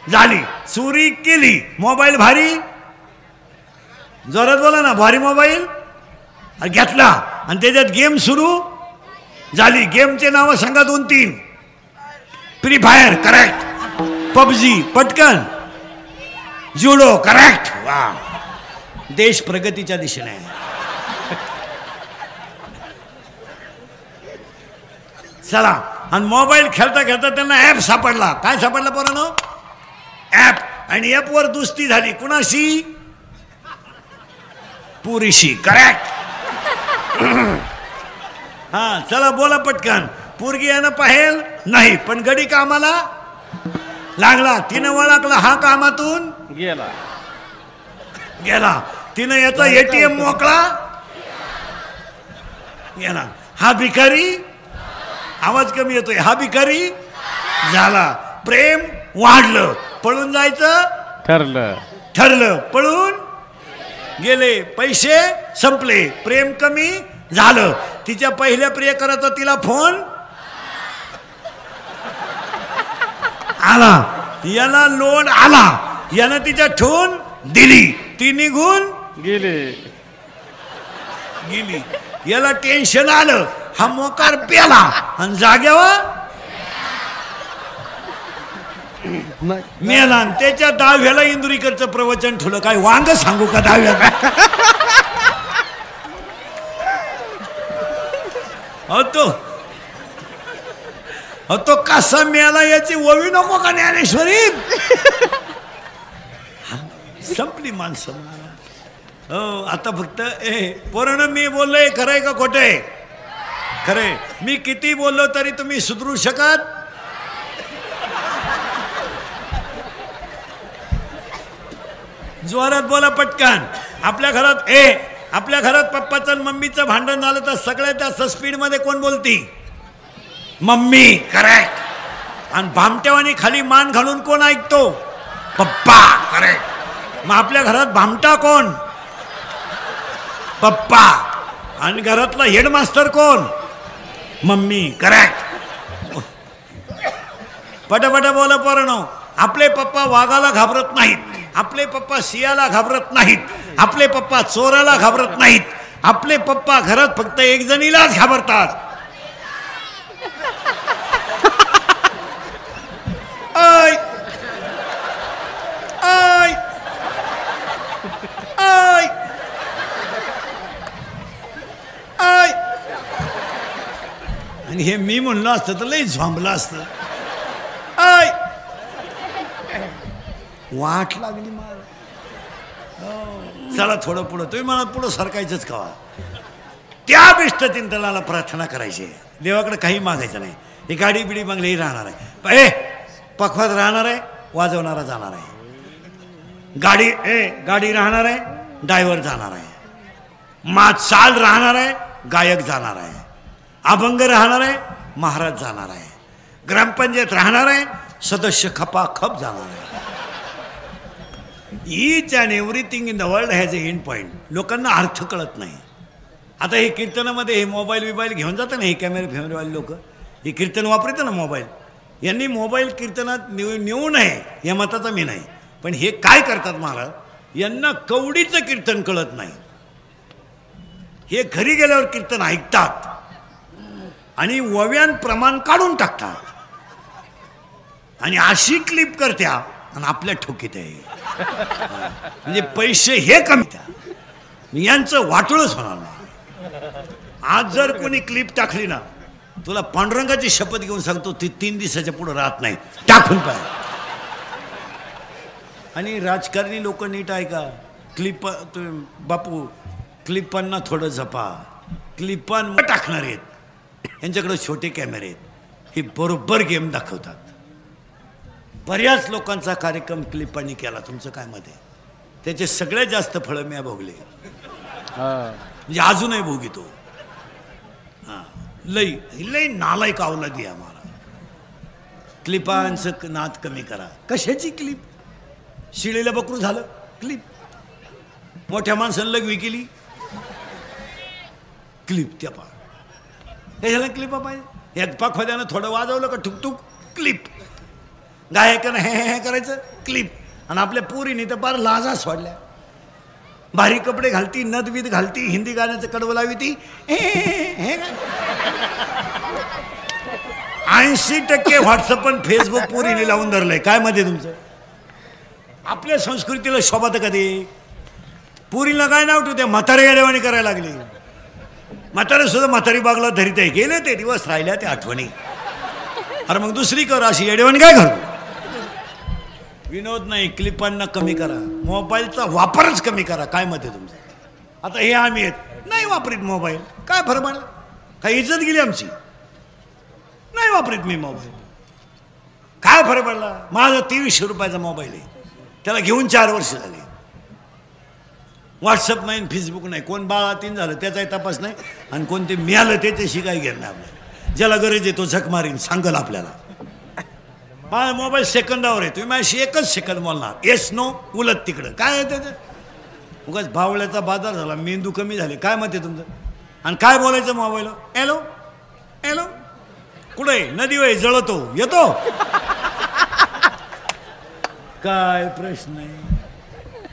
झाली. चोरी केली. मोबाईल भारी, जोरात बोला ना. भारी मोबाईल घेतला आणि त्याच्यात गेम सुरू झाली. गेमचे नावं सांगा 2-3. Free fire correct. पबजी पटकन. जुडो करेक्ट. वा, देश प्रगतीच्या दिशेने आहे. चला. आणि मोबाईल खेळता खेळता त्यांना ॲप सापडला. काय सापडला पोरांनो? ॲप. आणि ॲपवर दुस्ती झाली. कुणाशी? पुरीशी. करेक्ट. हा चला बोला पटकन. पोरगी यानं पाहेल नाही पण गडी कामाला लागला. तिनं ओळखला हा कामातून गेला. गेला. तिनं याचा ATM मोकळा गेला. हा भिकारी, आवाज कमी येतोय. हा भिकारी झाला. प्रेम वाढलं. पळून जायचं ठरलं. ठरलं. पळून गेले. पैसे संपले. प्रेम कमी झालं. तिच्या पहिल्या प्रियकराचा तिला फोन आला. याला लोड आला. यानं तिच्या ठेवून दिली. ती निघून गेली. याला टेन्शन आलं. हा मोकार पेला आणि जाग्यावर मेला. त्याच्या 10व्याला इंदुरीकरचं प्रवचन ठेवलं. काय वांग सांगू का 10व्या? तो कसा मेला याची ओवी नको का ज्ञानेश्वरी? संपली माणसं. हो आता फक्त पोरांनो मी बोललोय खरंय का खोटंय? खरंय. मी किती बोललो तरी तुम्ही सुधरू शकत? जोरात बोला पटकन. आपल्या घरात आपल्या घरात पप्पाचं आणि मम्मीचं भांडण झालं तर सगळ्यात जास्त स्पीड मध्ये कोण बोलती? मम्मी. करेक्ट. आणि भामट्यावानी खाली मान घालून कोण ऐकतो? पप्पा. करेक्ट. मग आपल्या घरात भामटा कोण? पप्पा. आणि घरातला हेडमास्टर कोण? मम्मी. करेक्ट. पटापटा बोला पोरांनो. आपले पप्पा वाघाला घाबरत नाहीत, आपले पप्पा सियाला घाबरत नाहीत, आपले पप्पा चोराला घाबरत नाहीत, आपले पप्पा घरात फक्त एक जणीलाच घाबरतात. I I I I. आणि हे मी म्हणलं असतं तर लई झोंबलं असतं. आय वाट लागली मला. चला थोडं पुढं. तुम्ही मला पुढं सरकायचंच का? त्या बिष्टचिंतनाला प्रार्थना करायची. देवाकडे काही मागायचं नाही. ही गाडी बिडी मागली ही राहणार आहे. पखवात राहणार आहे, वाजवणारा जाणार आहे. गाडी राहणार आहे, ड्रायव्हर जाणार आहे. चाल राहणार आहे, गायक जाणार आहे. अभंग राहणार आहे, महाराज जाणार आहे. ग्रामपंचायत राहणार आहे, सदस्य खपाखप जाणार आहे. Each and everything in the world has A and point. लोकांना अर्थ कळत नाही. आता हे कीर्तनामध्ये हे मोबाईल घेऊन जातं ना, हे कॅमेरे फेमेरेवाले लोक, हे कीर्तन वापरतं ना मोबाईल. यांनी मोबाईल कीर्तनात नेऊ नये या मताचा मी नाही. पण हे काय करतात महाराज, यांना कवडीचं कीर्तन कळत नाही. हे घरी गेल्यावर कीर्तन ऐकतात आणि वव्यान प्रमाण काढून टाकतात आणि अशी क्लिप करत्या आणि आपल्या ठोकीत आहे. म्हणजे पैसे हे कमी त्या यांचं वाटोळच होणार नाही. आज जर कोणी क्लिप टाकली ना, तुला पांडुरंगाची शपथ घेऊन सांगतो ती 3 दिवसाच्या पुढे राहत नाही. टाकून पाहिजे. आणि राजकारणी लोक नीट ऐका. क्लिप बापू क्लिपांना थोडं जपा. क्लिपांना टाकणार आहेत, यांच्याकडे छोटे कॅमेरे आहेत, हे बरोबर गेम दाखवतात. बऱ्याच लोकांचा कार्यक्रम क्लिपांनी केला. तुमचं काय मत आहे? त्याचे सगळ्यात जास्त फळं मी भोगले. म्हणजे अजूनही भोगितो. लई लई नालायक अवलादी आम्हाला. क्लिपांचं नाद कमी करा. कशाची क्लिप? शिळेला बकरू झालं क्लिप, मोठ्या माणसानं लघवी केली क्लिप. त्या पा कशाला क्लिपा पाहिजे? एक पाखवाद्यानं थोडं वाजवलं का ठुकठुक क्लिप. गायकानं हे करायचं क्लिप. आणि आपल्या पोरीने तर फार लाजा सोडल्या. भारी कपडे घालती, नदवीत घालती, हिंदी गाण्याचं कडवं लावी ती. 80% व्हॉट्सअप पण फेसबुक पोरीने लावून धरलंय. काय मध्ये तुमचं? आपल्या संस्कृतीला शोभत कधी? पोरीला काय नाव ठेवते? म्हातारी येडेवाणी करायला लागली. म्हातारे सुद्धा म्हातारी बागला धरीत आहे. गेले ते दिवस, राहिल्या त्या आठवणी. अरे मग दुसरी कर. अशी येडेवाणी काय करू? विनोद नाही. क्लिपांना कमी करा. मोबाईलचा वापरच कमी करा. काय मत आहे तुमचं? आता हे आम्ही आहेत नाही वापरीत मोबाईल. काय फरक पडला? काय इज्जत गेली आमची? नाही वापरीत मी मोबाईल. काय फरक पडला? माझा 2300 रुपयाचा मोबाईल आहे, त्याला घेऊन 4 वर्ष झाली. व्हॉट्सअप नाही, फेसबुक नाही. कोण बाळातीन झालं त्याचाही तपास नाही, आणि कोणते मिळालं त्याच्याशी काही घेणं नाही आपल्याला. ज्याला गरज आहे तो झक मारीन, सांगल आपल्याला. माझा मोबाईल सेकंदावर आहे. तुम्ही माझ्याशी 1च सेकंद बोलणार. येस नो उलट तिकडं. काय आहे त्याचं? उगाच भावळ्याचा बाजार झाला, मेंदू कमी झाले. काय मत आहे तुमचं? आणि काय बोलायचं मोबाईल? हॅलो हॅलो कुठे? नदी वय जळतो येतो. काय प्रश्न आहे?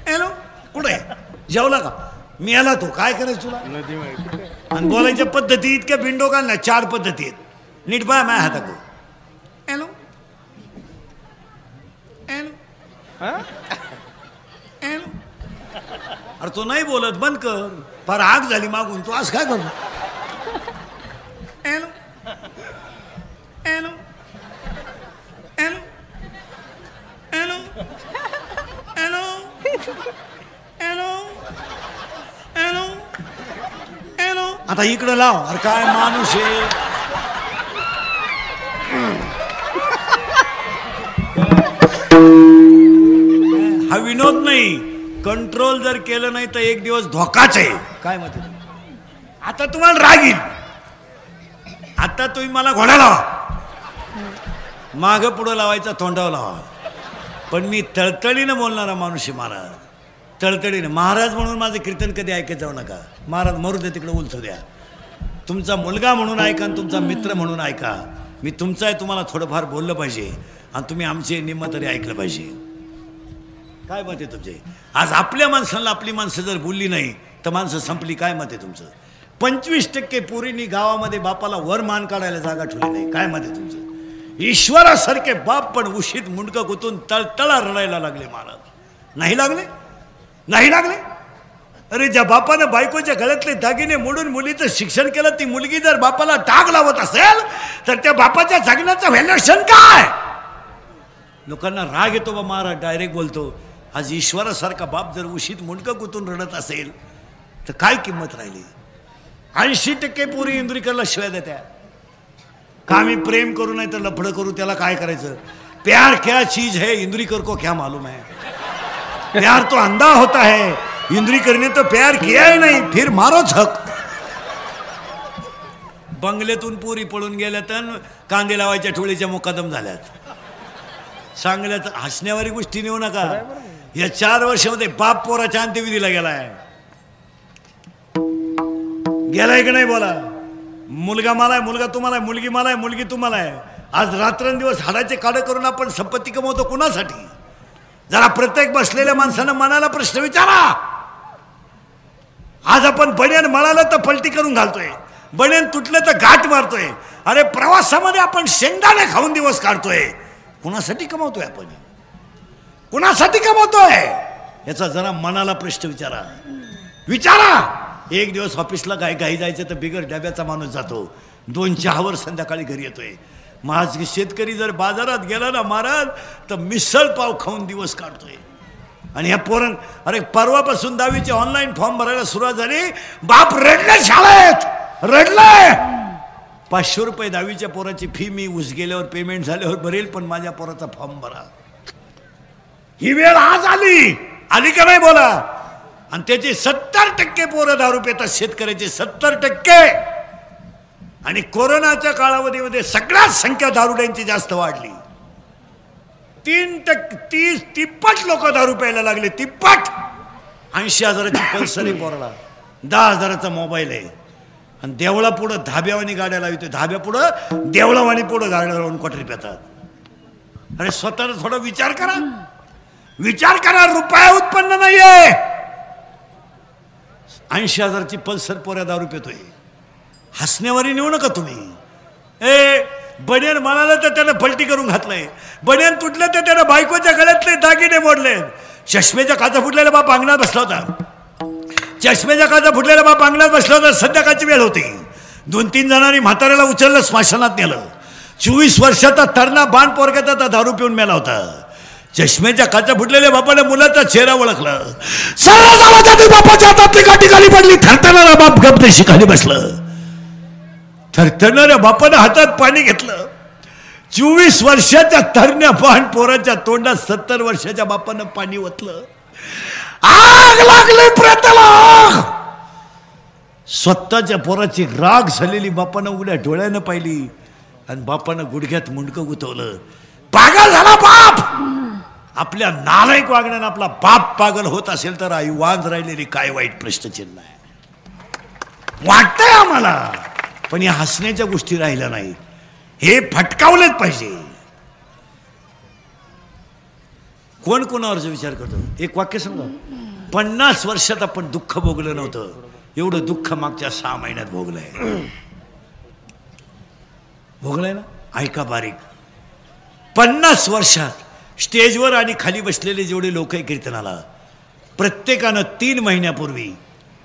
हॅलो कुठे? जेवला का? मी आला. तो काय करायचं तुला? आणि बोलायच्या पद्धती इतक्या बिंडो का ना. 4 पद्धती आहेत. नीट पाय माझ्या हाताकडे. Hello hello hello. अरे तो नाही बोलत, बंद कर. फार आग झाली मागून. तू आज काय करू? Hello hello hello hello hello hello आता इकडं लाव. अरे काय माणूस आहे. हा विनोद नाही. कंट्रोल जर केलं नाही तर एक दिवस धोकाच आहे. काय मत आहे? आता तुम्हाला राग येईल. आता तुम्ही मला घोडा लावा, माग पुढं लावायचा, तोंडावर लावा, पण मी तळतळीनं बोलणारा माणूस आहे. महाराज तळतळीनं. महाराज म्हणून माझं कीर्तन कधी ऐकत जाऊ नका. महाराज मरू दे तिकडे, उलथू द्या. तुमचा मुलगा म्हणून ऐका आणि तुमचा मित्र म्हणून ऐका. मी तुमचा आहे, तुम्हाला थोडंफार बोललं पाहिजे आणि तुम्ही आमचे निम्म तरी ऐकलं पाहिजे. काय मत आहे तुमचे? आज आपल्या माणसाला आपली माणसं जर बोलली नाही तर माणसं संपली. काय मत आहे तुमचं? 25% पोरींनी गावामध्ये बापाला वर मान काढायला जागा ठेवली नाही. काय मत आहे तुमचं? ईश्वरासारखे बाप पण उशीत मुंडकं गुतून तळतळा रडायला लागले. महाराज नाही लागले, नाही लागले. अरे ज्या बापानं बायकोच्या गळ्यातले दागिने मोडून मुलीचं शिक्षण केलं, ती मुलगी जर बापाला डाग लावत असेल तर त्या बापाच्या जगण्याचं व्हॅल्युएशन काय? लोकांना राग येतो बा. महाराज डायरेक्ट बोलतो. आज ईश्वरासारखा बाप जर उशीत मुंडकं गुतून रडत असेल तर काय किंमत राहिली? 80% पोरी इंदुरीकरला शिवाय देत्या. का मी प्रेम करू नाही तर लफडं करू, त्याला काय करायचं? प्यार क्या चीज है इंदुरीकर को क्या मालूम है? प्यार तो अंधा होता है, इंदुरीकर ने तो प्यार किया ही नहीं, फिर मारो झक. बंगल्यातून पोरी पळून गेल्या तर कांदे लावायच्या ठोळीच्या मुकादम झाल्यात. सांगल्यात हसण्यावारी गोष्टी नेऊ नका. या 4 वर्षामध्ये बाप पोराच्या अंत्यविधीला गेलाय. गेलाय की नाही बोला? मुलगा मला आहे, मुलगा तुम्हाला आहे, मुलगी मला आहे, मुलगी तुम्हाला आहे. आज रात्रंदिवस हाडाचे काढे करून आपण संपत्ती कमवतो कुणासाठी? जरा प्रत्येक बसलेल्या माणसानं मनाला प्रश्न विचारा. आज आपण बनियान मळालं तर पलटी करून घालतोय, बनियान तुटलं तर घाट मारतोय. अरे प्रवासामध्ये आपण शेंगदाणे खाऊन दिवस काढतोय. कुणासाठी कमवतोय आपण? कुणासाठी कमवतोय? याचा जरा मनाला प्रश्न विचारा. विचारा. एक दिवस ऑफिसला घाई जायचं तर बिगर डब्याचा माणूस जातो. 2 चहावर संध्याकाळी घरी येतोय. माझ शेतकरी जर बाजारात गेला ना महाराज तर मिसळ पाव खाऊन दिवस काढतोय. आणि ह्या पोरण, अरे परवापासून 10वीचे ऑनलाईन फॉर्म भरायला सुरुवात झाली. बाप रडले शाळेत, रडले. 500 रुपये 10वीच्या पोराची फी मी ऊस गेल्यावर पेमेंट झाल्यावर भरेल, पण माझ्या पोराचा फॉर्म भरा. ही वेळ आज आली. आली का नाही बोला? आणि त्याचे 70% पोरं दारू पितात. शेतकऱ्याचे 70%. आणि कोरोनाच्या कालावधीमध्ये सगळ्यात संख्या दारुड्यांची जास्त वाढली. 30-33 लोक दारू प्यायला लागले. 33. 80,000ची पल्सर आहे पोराला, 10,000चा मोबाईल आहे. आणि देवळा पुढं धाब्यावानी गाड्या लावतोय. धाब्या पुढं देवळावानी पुढं गाड्या लावून क्वाटरी पितात. अरे स्वतःला थोडा विचार करा. विचार करा. रुपया उत्पन्न नाहीये. 80,000ची पल्सर पोऱ्या दारू पितोय. हसण्यावारी नेऊ नका तुम्ही. बनियान म्हणाला तर त्यानं पलटी करून घातलंय. बनियान तुटलं तर त्यानं बायकोच्या गळ्यातले दागिने मोडले. चष्मेच्या काचा फुटलेला बाप अंगणात बसला होता. चष्मेच्या काचा फुटलेला बाप अंगणात बसला होता. संध्याकाळची वेळ होती. 2-3 जणांनी म्हाताऱ्याला उचललं, स्मशानात नेलं. 24 वर्षाचा तरणा बाण पोरग्याचा दारू पिऊन मेला होता. चष्मेच्या काचा फुटलेल्या बापाने मुलाचा चेहरा ओळखला. बापाच्या हातातली काठी खाली पडली. थरथरणारा बाप गपदेशी खाली बसलं. थरथरणाऱ्या बापाने हातात पाणी घेतलं. 24 वर्षाच्या तरण्या बाण पोराच्या तोंडात 70 वर्षाच्या बापानं पाणी ओतलं. आग लागली प्रेताला. स्वतःच्या पोराची राग झालेली बापानं उड्या डोळ्यानं पाहिली आणि बापानं गुडघ्यात मुंडकं गुतवलं. पागल झाला बाप. आपल्या नालायक वागण्यानं आपला बाप पागल होत असेल तर आई वांज राहिलेली काय वाईट प्रश्नचिन्ह आहे. वाटतंय आम्हाला, पण या हसण्याच्या गोष्टी राहिल्या नाही. हे फटकावलेच पाहिजे. कोण कोणावरचा विचार करतो? एक वाक्य सांगा. 50 वर्षात आपण दुःख भोगलं नव्हतं एवढं दुःख मागच्या 6 महिन्यात भोगलंय. भोगलंय ना? ऐका बारीक. 50 वर्षात स्टेजवर आणि खाली बसलेले जेवढे लोक आहे कीर्तनाला, प्रत्येकानं 3 महिन्यापूर्वी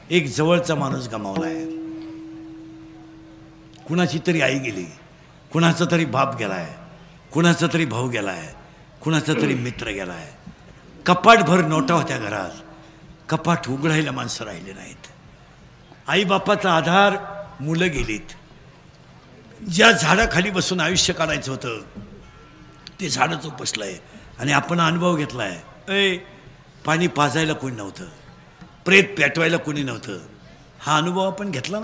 एक जवळचा माणूस गमावलाय. कुणाची तरी आई गेली, कुणाचा तरी बाप गेलाय, कुणाचा तरी भाऊ गेलाय, कुणाचा तरी मित्र गेलाय. कपाटभर नोटा होत्या घरात. कपाट उघडायला माणसं राहिले नाहीत. आई बापाचा आधार मुलं गेलीत. ज्या झाडाखाली बसून आयुष्य काढायचं होतं ते झाडच उपसलंय आणि आपण अनुभव घेतलाय. पाणी पाजायला कोणी नव्हतं, प्रेत पेटवायला कोणी नव्हतं. हा अनुभव आपण घेतला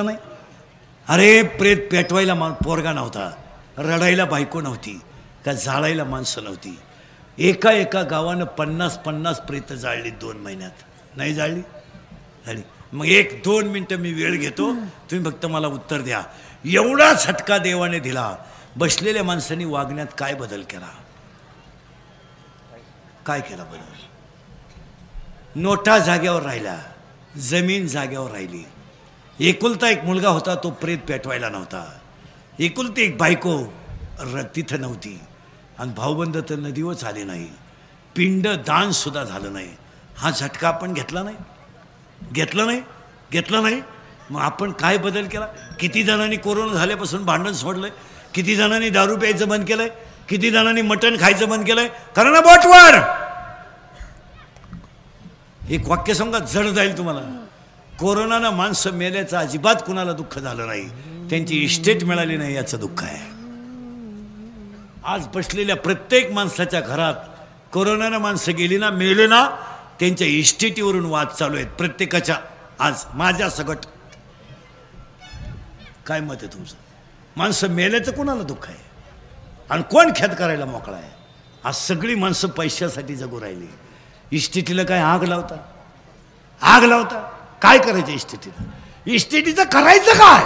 नाही. अरे प्रेत पेटवायला पोरगा नव्हता, रडायला बायको नव्हती, का जाळायला माणसं नव्हती. एका गावानं 50 प्रेत जाळली 2 महिन्यात. नाही जाळली? मग 1-2 मिनटं मी वेळ घेतो, तुम्ही फक्त मला उत्तर द्या. एवढा झटका देवाने दिला, बसलेल्या माणसांनी वागण्यात काय बदल केला? काय केला बदल? नोटा जाग्यावर राहिल्या, जमीन जाग्यावर राहिली. एकुलता एक मुलगा होता, तो प्रेत पेटवायला नव्हता. एकुलती एक बायको तिथं नव्हती. आणि भाऊबंद तर नदीवरच आले नाही, पिंड दान सुद्धा झालं नाही. हा झटका आपण घेतला नाही. मग आपण काय बदल केला? किती जणांनी कोरोना झाल्यापासून भांडण सोडलंय, किती जणांनी दारू प्यायचं बंद केलंय, किती जणांनी मटण खायचं बंद केलंय. करा ना बोटवर. एक वाक्य सांगा, जड जाईल तुम्हाला. कोरोनानं माणसं मेल्याचं अजिबात कुणाला दुःख झालं नाही, त्यांची इस्टेट मिळाली नाही याचं दुःख आहे. आज बसलेल्या प्रत्येक माणसाच्या घरात कोरोनानं माणसं गेली ना, मेले ना, त्यांच्या इस्टेटीवरून वाद चालू आहेत प्रत्येकाच्या. आज माझ्या सगट काय मत आहे तुमचं? माणसं मेल्याचं कोणाला दुःख आहे आणि कोण ख्यात करायला मोकळा आहे? आज सगळी माणसं पैशासाठी जगू राहिली. इस्टेटीला काय आग लावता? काय करायचं इस्टेटीचं करायचं काय?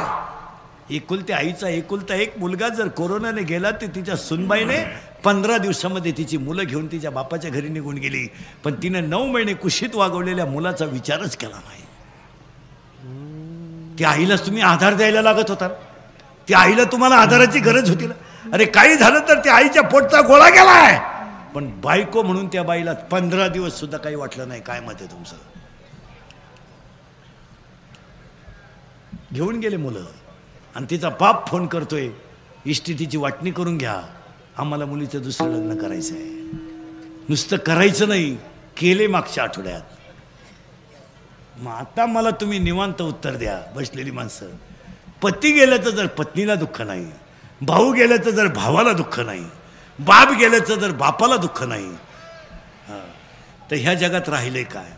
एकुलत्या आईचा एकुलता एक मुलगा जर कोरोनाने गेला तर तिच्या सुनबाईने 15 दिवसामध्ये तिची मुलं घेऊन तिच्या बापाच्या घरी निघून गेली. पण तिने 9 महिने कुशीत वागवलेल्या मुलाचा विचारच केला नाही. त्या आईलाच तुम्ही आधार द्यायला लागत होता. त्या आईला तुम्हाला आधाराची गरज होती ना. अरे काही झालं तर त्या आईच्या पोटचा गोळा गेलाय, पण बायको म्हणून त्या बाईला 15 दिवस सुद्धा काही वाटलं नाही. काय मत आहे तुमचं? घेऊन गेले मुलं आणि तिचा बाप फोन करतोय, इस्टेटीची वाटणी करून घ्या, आम्हाला मुलीचं दुसरं लग्न करायचं आहे. नुसतं करायचं नाही, केले मागच्या आठवड्यात. मग आता मला तुम्ही निवांत उत्तर द्या बसलेली माणसं. पती गेल्याचं जर पत्नीला दुःख नाही, भाऊ गेल्याचं जर भावाला दुःख नाही, बाप गेल्याचं जर बापाला दुःख नाही, तर ह्या जगात राहिले काय?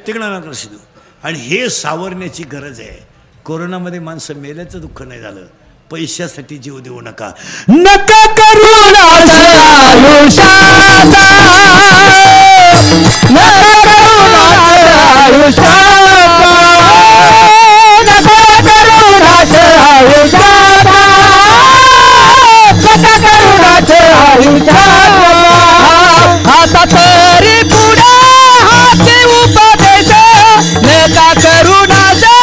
तिकडं नका शिदू. आणि हे सावरण्याची गरज आहे. कोरोनामध्ये माणसं मेल्याचं दुःख नाही झालं, पैशासाठी जीव देऊ नका. नका करू आता तरी पुढे हाती उपदेश नका करुणाचा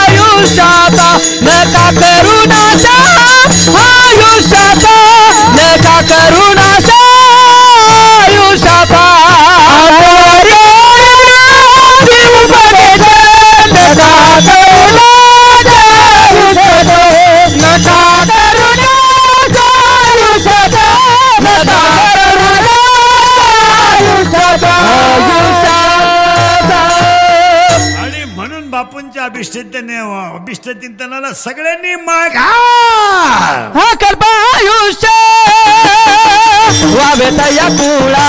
आयुष्याचा, नका करुणाचा आयुष्याचा, नका करुणाचा आयुष्याचा. उपदेश नका करुणाचा आयुष्याचा, नका करुणाचा आयुष्याचा, नका आणि म्हणून बापूंच्या अभिष्टचिंतनाला सगळ्यांनी मागा. हा कल्प आयुष्य वावेत या कुळा,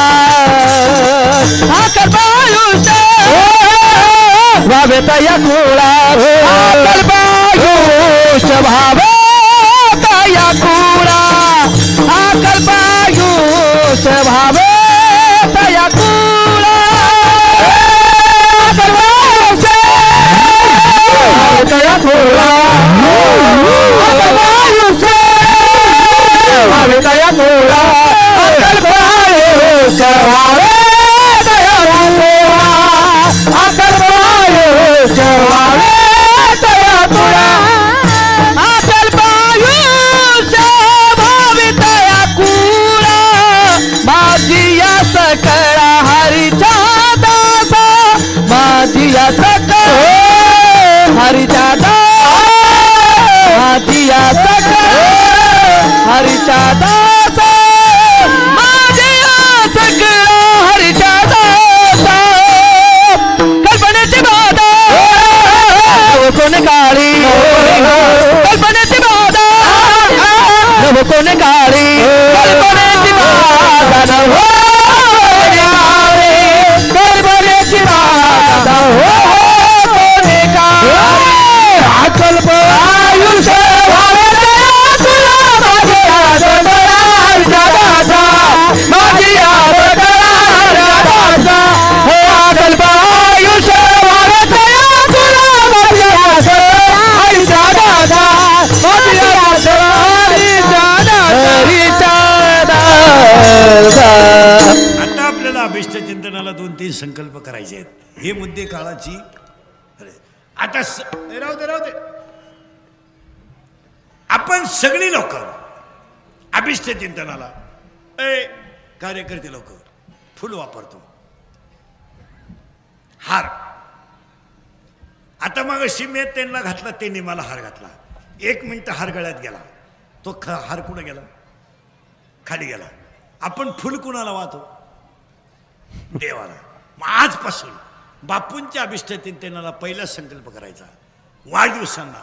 हा कल्प आयुष्य वावेत या कुळा, हा कल्प आयुष्य भावेत या कुळा, हा कल्प आयुष्य भावेत या कुळा. तया थोडा आयुष्य भावे तया थोडा, अकल आयुष्य भावे तया थोडा, अकल आयुष्य भावे तया थोडा, अकल आयुष्य भावे तया कुळा. माझी या सकळ हरीच्या दासा, माझी या सकळ हरीच्या दासिया सकळ हरीच्या दास, माझी सकळ हरी कल्पनेची बाधा नव कोणी गाडी कल्पनेची बाधा नव कल्पनेची बाधा कोणी गाडी कल्प आयुष्य माझी आता आपल्याला अभिष्ट चिंतनाला 2-3 संकल्प करायचे आहेत. हे मुद्दे काळाची आता राहू दे आपण सगळी लोक अभिष्ट चिंतनाला कार्यकर्ते लोक फुल वापरतो, हार. आता मग शिमेत त्यांना घातला, त्यांनी मला हार घातला. 1 मिनिट हार गळ्यात गेला, तो हार कुठं गेला? खाली गेला. आपण फुल कुणाला वाहतो? देवाला. मग आजपासून बापूंच्या अभिष्ट चिंतनाला पहिला संकल्प करायचा, वाढदिवसांना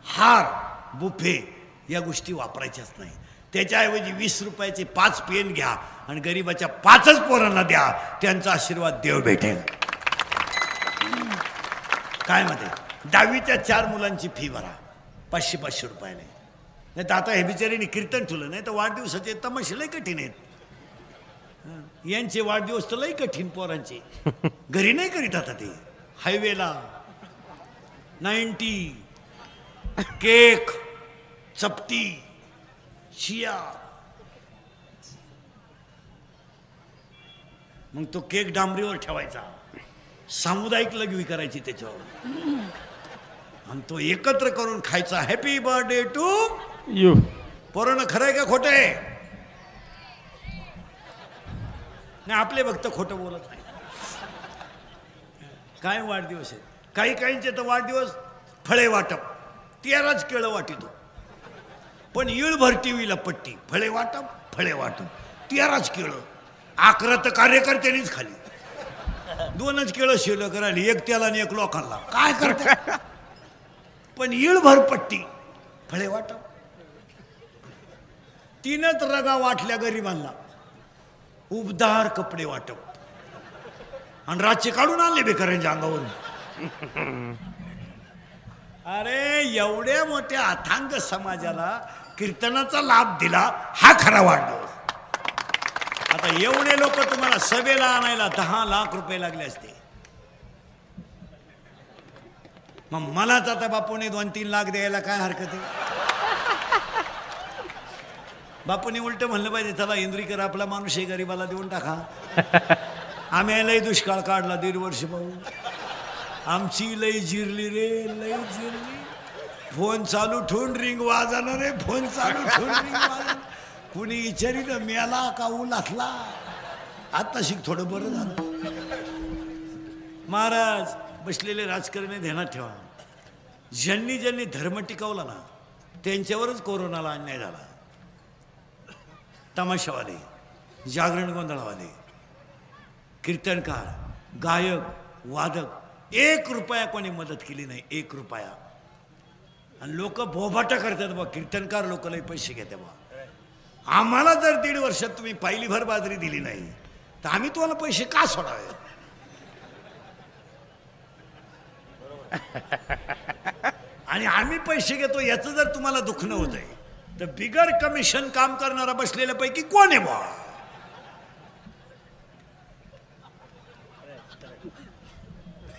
हार बुफे या गोष्टी वापरायच्याच नाही. त्याच्याऐवजी 20 रुपयाचे 5 पेन घ्या आणि गरीबाच्या 5च पोरांना द्या, त्यांचा आशीर्वाद देव भेटेल. काय म्हणते? 10वीच्या 4 मुलांची फी भरा 500-500 रुपयाने. नाही तर आता हे बिचारीने कीर्तन ठेवलं, नाही तर वाढदिवसाचे तमाशे लई कठीण आहेत. यांचे वाढदिवस तर लई कठीण पोरांचे. घरी नाही करीत आता ते. हायवेला 90 केक, चपटी, शिया. मग तो केक डांबरीवर ठेवायचा, सामुदायिक लघवी करायची त्याच्यावर, आणि तो एकत्र करून खायचा. Happy birthday to you. पोरानं खरंय का खोटं आहे? नाही, आपले भक्त खोटं बोलत नाही. काय वाढदिवस आहे? काहींचे तर वाढदिवस फळे वाटप, 13च केळं वाटितो. पण इळभर टीव्हीला पट्टी, फळे वाटप 13च केळं. 11 तर कार्यकर्त्यांनीच खाली. 2च केळं शिवलं करायला, 1 त्याला आणि 1 लोकांना. काय करते? पण इळभर पट्टी, फळे वाटप. 3च रगा वाटल्या गरिबांना, उबदार कपडे वाटप, आणि रातचे काढून आणले बेकारांच्या अंगावरून. अरे एवढ्या मोठ्या अथांग समाजाला कीर्तनाचा लाभ दिला, हा खरा वाढदिवस. आता एवढे लोक तुम्हाला सभेला आणायला 10 लाख रुपये लागले असते. मग मलाच आता बापूने 2-3 लाख द्यायला काय हरकत आहे? बापूने उलट म्हणलं पाहिजे, चला इंद्रीकर आपला माणूस आहे, गरीबाला देऊन टाका. आम्ही लई दुष्काळ काढला 1.5 वर्ष भाऊ. आमची लई जिरली रे, लई जिरली. फोन चालू ठेवून रिंग वाजणार रे, फोन चालू ठेवून रिंग वाजणार. कुणी विचारी ना मेला का उलातला. आता शिक थोडं बरं झालं. महाराज बसलेले राजकारणी ध्यानात ठेवा, ज्यांनी ज्यांनी धर्म टिकवला ना त्यांच्यावरच कोरोनाला अन्याय झाला. तमाशावाले, जागरण गोंधळवाले, कीर्तनकार, गायक, वादक, 1 रुपया कोणी मदत केली नाही, 1 रुपया. आणि लोक बोभाटा करतात बा, कीर्तनकार लोक लई पैसे घेते बा. आम्हाला जर 1.5 वर्षात तुम्ही पायलीभर बाजरी दिली नाही तर आम्ही तुम्हाला पैसे का सोडावे? आणि आम्ही पैसे घेतो याचं जर तुम्हाला दुखणं होत आहे तर बिगर कमिशन काम करणारा बसलेल्या पैकी कोण आहे बा?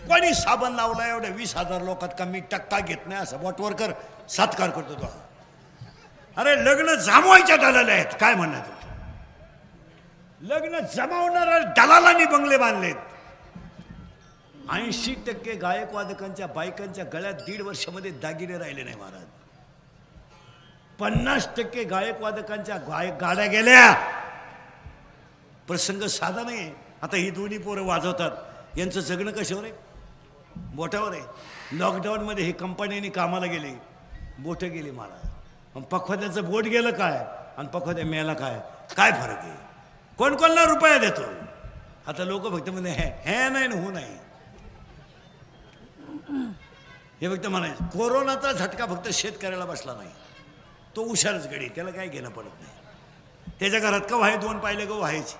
कोणी साबण लावला एवढ्या 20,000 लोकात कमी टक्का घेत नाही असं वॉटवर्कर सत्कार करतो तो. अरे लग्न जमवायच्या दलाला आहेत, काय म्हणणं तुमचं? लग्न जमावणाऱ्या दलालांनी बंगले बांधलेत. 80% गायक वादकांच्या बायकांच्या गळ्यात 1.5 वर्षामध्ये दागिने राहिले नाही महाराज. 50% गायक वादकांच्या गाड्या गेल्या. प्रसंग साधा नाही. आता ही दोन्ही पोरं वाजवतात, यांचं जगणं कशावर आहे? बोटावर आहे. लॉकडाऊनमध्ये हे कंपन्यांनी कामाला गेले, बोटं गेली महाराज. मग पखवाद्याचं बोट गेलं काय आणि पखवाद्या मेला काय, काय फरक आहे? कोण कोणला रुपया देतो? आता लोक फक्त म्हणजे हे नाही हो नाही. हे फक्त म्हणायचं कोरोनाचा झटका फक्त शेतकऱ्याला बसला नाही, तो हुशारच गडी, त्याला काय घेणं पडत नाही. त्याच्या घरात का आहे 2 पायले गहू व्हायचे.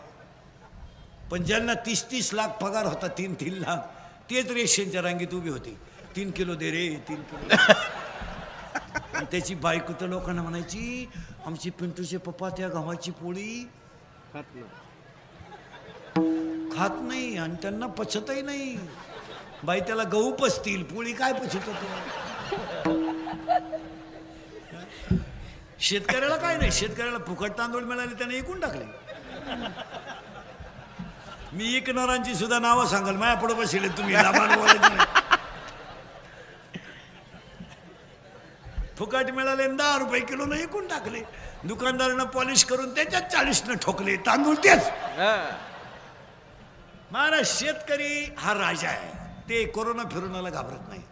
पण ज्यांना 30-30 लाख पगार होता, 3-3 लाख, तेच रेशनच्या रांगेत उभी होती. 3 किलो दे रे, 3 किलो. आणि त्याची बायको तर लोकांना म्हणायची आमची पिंटूचे पप्पा त्या गव्हाची पोळी खात नाही आणि त्यांना पचतही नाही. बाई त्याला गहू पचतील, पोळी काय पचत होतो. शेतकऱ्याला काय नाही, शेतकऱ्याला फुकट तांदूळ मिळाले त्याने ऐकून टाकले. मी ऐकणारांची सुद्धा नावं सांगाल, माझ्या पुढे बसले तुम्ही. फुकट मिळाले 10 रुपये किलो न ऐकून टाकले. दुकानदारांना पॉलिश करून त्याच्यात 40 ठोकले तांदूळ तेच. महाराज शेतकरी हा राजा आहे. ते कोरोना फिरोनाला घाबरत नाही.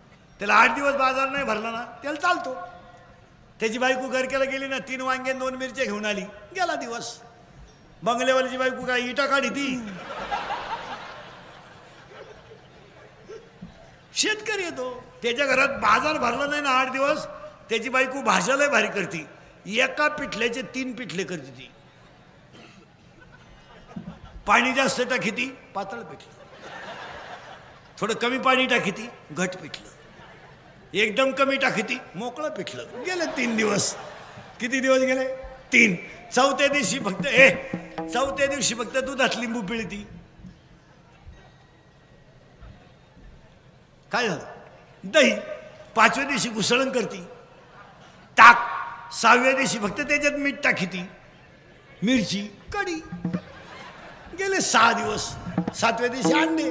त्याला 8 दिवस बाजार नाही भरला ना त्याला चालतो. त्याची बायको घरक्याला गेली ना 3 वांगे 2 मिरच्या घेऊन आली, गेला दिवस. बंगलेवालीची बायको काय इटा काढी ती. शेतकरी येतो, त्याच्या घरात बाजार भरला नाही ना 8 दिवस, त्याची बायको भाज्याला भारी करते. एका पिठल्याचे 3 पिठले करते ती. पाणी जास्त टाकीती, पातळ पिठलं. थोडं कमी पाणी टाकीती, घट पिठलं. एकदम कमी टाकीती, मोकळं पिठलं. गेले 3 दिवस. किती दिवस गेले? 3. चौथ्या दिवशी फक्त दुधात लिंबू पिळती. काय झालं? दही. 5व्या दिवशी घुसळण करती, ताक. 6व्या दिवशी फक्त त्याच्यात मीठ टाकीती, मिरची, कढी. गेले 6 दिवस. 7व्या दिवशी अंडे.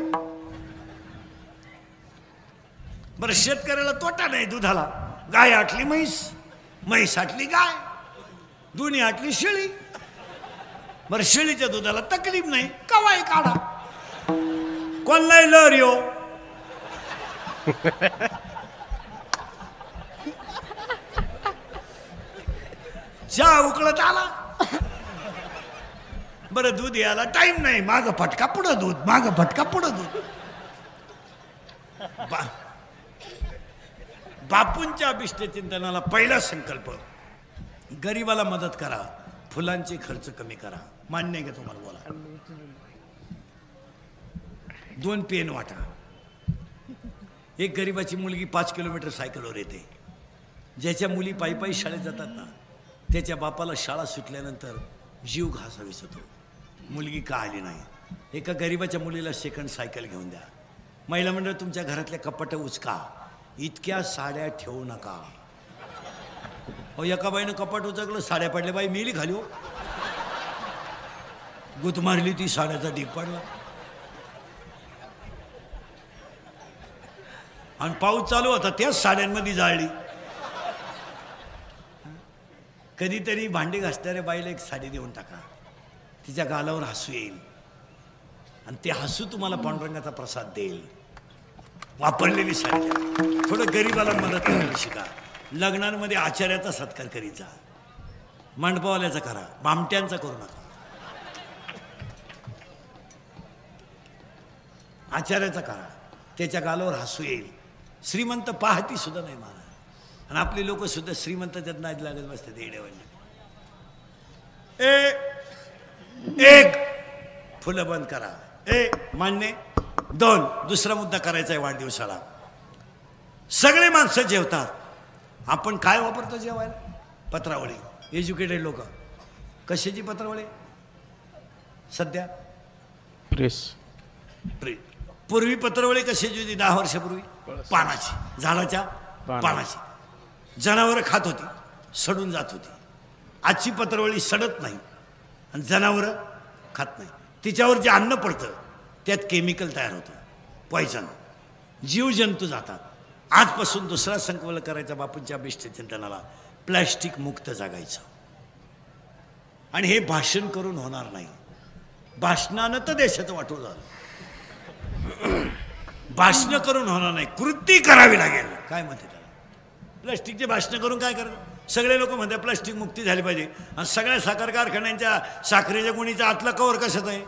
बरं शेतकऱ्याला तोटा नाही दुधाला. गाय आटली म्हैस, म्हैस आटली गाय, दोन्ही आटली शेळी. बरं शेळीच्या दुधाला तकलीफ नाही, कवाय काढा. कोणलाही लहर येऊ. चहा उकळत आला. बरं दूध यायला टाइम नाही, माग फटका पुढं दूध, माग फटका पुढं दूध. बापूंच्या अभिष्ट चिंतनाला पहिला संकल्प, गरीबाला मदत करा, फुलांचे खर्च कमी करा. मान्य आहे का तुम्हाला? बोला. 2 पेन वाटा. एक गरीबाची मुलगी 5 किलोमीटर सायकलवर येते. ज्याच्या मुली पायी पायी शाळेत जातात ना, त्याच्या बापाला शाळा सुटल्यानंतर जीव घासावीस होतो. मुलगी का आली नाही? एका गरीबाच्या मुलीला सेकंड सायकल घेऊन द्या. महिला मंडळ तुमच्या घरातल्या कपाटं उचका, इतक्या साड्या ठेवू नका. अहो एका बाईनं कपाट उचकलं, साड्या पडल्या, बाई मेली खाली. हो गुत मारली ती, साड्याचा ढीग पडला. आणि पाऊस चालू होता, त्याच साड्यांमध्ये जाळली. कधीतरी भांडी घासणाऱ्या बाईला एक साडी देऊन टाका, तिच्या गालावर हसू येईल आणि ते हसू तुम्हाला पांडुरंगाचा प्रसाद देईल. वापरलेली साडी द्या. थोडं गरीबाला मदत करायला शिका. लग्नांमध्ये आचार्याचा सत्कार करीत जा. मंडपावाल्याचा करा, बामट्यांचा करू नका. आचार्याचा करा, त्याच्या गालावर हसू येईल. श्रीमंत पाहती सुद्धा नाही मला. आणि आपली लोक सुद्धा श्रीमंताच्यात नाद लागत बसतात येड्यावानी. एक फुलं बंद करा. मान्य. 2 दुसरा मुद्दा करायचा आहे वाढदिवसाला. सगळे माणसं जेवतात, आपण काय वापरतो जेवायला? पत्रावळी. एज्युकेटेड लोक कशाची पत्रावळी? सध्या प्रेस. पूर्वी पत्रावळी कशाची होती? 10 वर्षापूर्वी पानाची, झाडाच्या पानाची. जनावरं खात होती, सडून जात होती. आजची पत्रावळी सडत नाही आणि जनावरं खात नाही. तिच्यावर जे अन्न पडतं त्यात केमिकल तयार होतं, पॉयझन. जीवजंतू जातात. आजपासून दुसरा संकल्प करायचा बापूंच्या अभिष्ट चिंतनाला, प्लॅस्टिक मुक्त जगायचं. आणि हे भाषण करून होणार नाही. भाषणानं तर देशाचं वाटोळं झालं. भाषण करून होणार नाही, कृती करावी लागेल. काय म्हणते त्याला? प्लास्टिकचे भाषण करून काय करायचं? सगळे लोक म्हणतात प्लास्टिक मुक्ती झाली पाहिजे, आणि सगळ्या साखर कारखान्यांच्या साखरेच्या गुणीचा आतला कवर कशात आहे?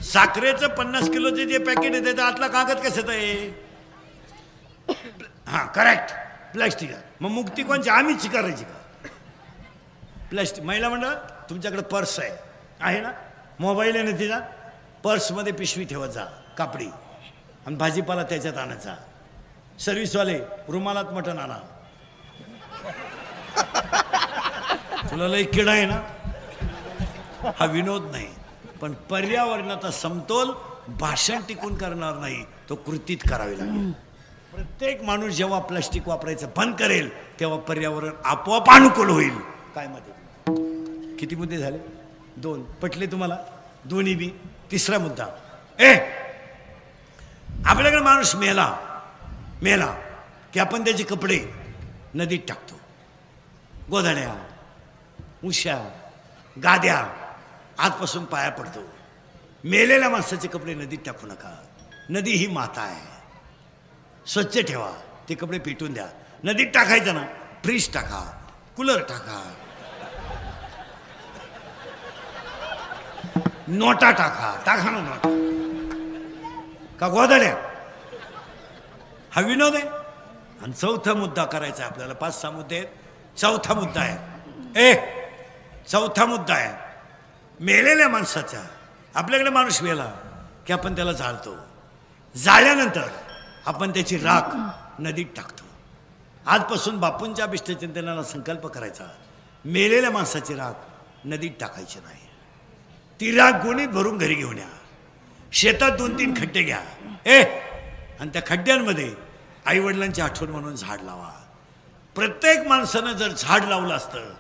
साखरेचं 50 किलोचे जे पॅकेट येते त्याचा आतला कागद कशाचा आहे? हा करेक्ट, प्लॅस्टिक. मग मुक्ती कोणची? आम्हीच स्वीकारायची का? प्लॅस्टिक. महिला मंडळ तुमच्याकडे पर्स आहे ना, मोबाईल आहे ना तिचा, पर्समध्ये पिशवी ठेवत जा कापडी, आणि भाजीपाला त्याच्यात आणायचा. सर्व्हिसवाले रुमालात मटण आणा. तुला लई किडा आहे ना. हा विनोद नाही, पण पर्यावरणाचा समतोल भाषण टिकून करणार नाही, तो कृतीत करावी लागेल. प्रत्येक माणूस जेव्हा प्लास्टिक वापरायचं बंद करेल तेव्हा पर्यावरण आपोआप अनुकूल होईल. काय मध्ये किती मुद्दे झाले? 2 पटले तुम्हाला? दोन्ही बी. तिसरा मुद्दा, आपल्याकडे माणूस मेला की आपण त्याचे कपडे नदीत टाकतो. गोधड्या, उश्या, गाद्या, आजपासून पाया पडतो. मेलेल्या माणसाचे कपडे नदीत टाकू नका. नदी ही माता आहे, स्वच्छ ठेवा. ते कपडे पेटून द्या. नदीत टाकायचं ना, फ्रीज टाका, कूलर टाका, नोटा टाका ना नोटा का गोधड्या. हा विनोद आहे. आणि चौथा मुद्दा करायचा आहे आपल्याला. 5-6 मुद्दे आहेत. चौथा मुद्दा आहे मेलेल्या माणसाचा. आपल्याकडे माणूस मेला की आपण त्याला जाळतो. जाळल्यानंतर आपण त्याची राख नदीत टाकतो. आजपासून बापूंच्या अभिष्टचिंतनाला संकल्प करायचा, मेलेल्या माणसाची राख नदीत टाकायची नाही. ती राख गोणीत भरून घरी घेऊन या. शेतात 2-3 खड्डे घ्या. आणि त्या खड्ड्यांमध्ये आईवडिलांची आठवण म्हणून झाड लावा. प्रत्येक माणसानं जर झाड लावलं असतं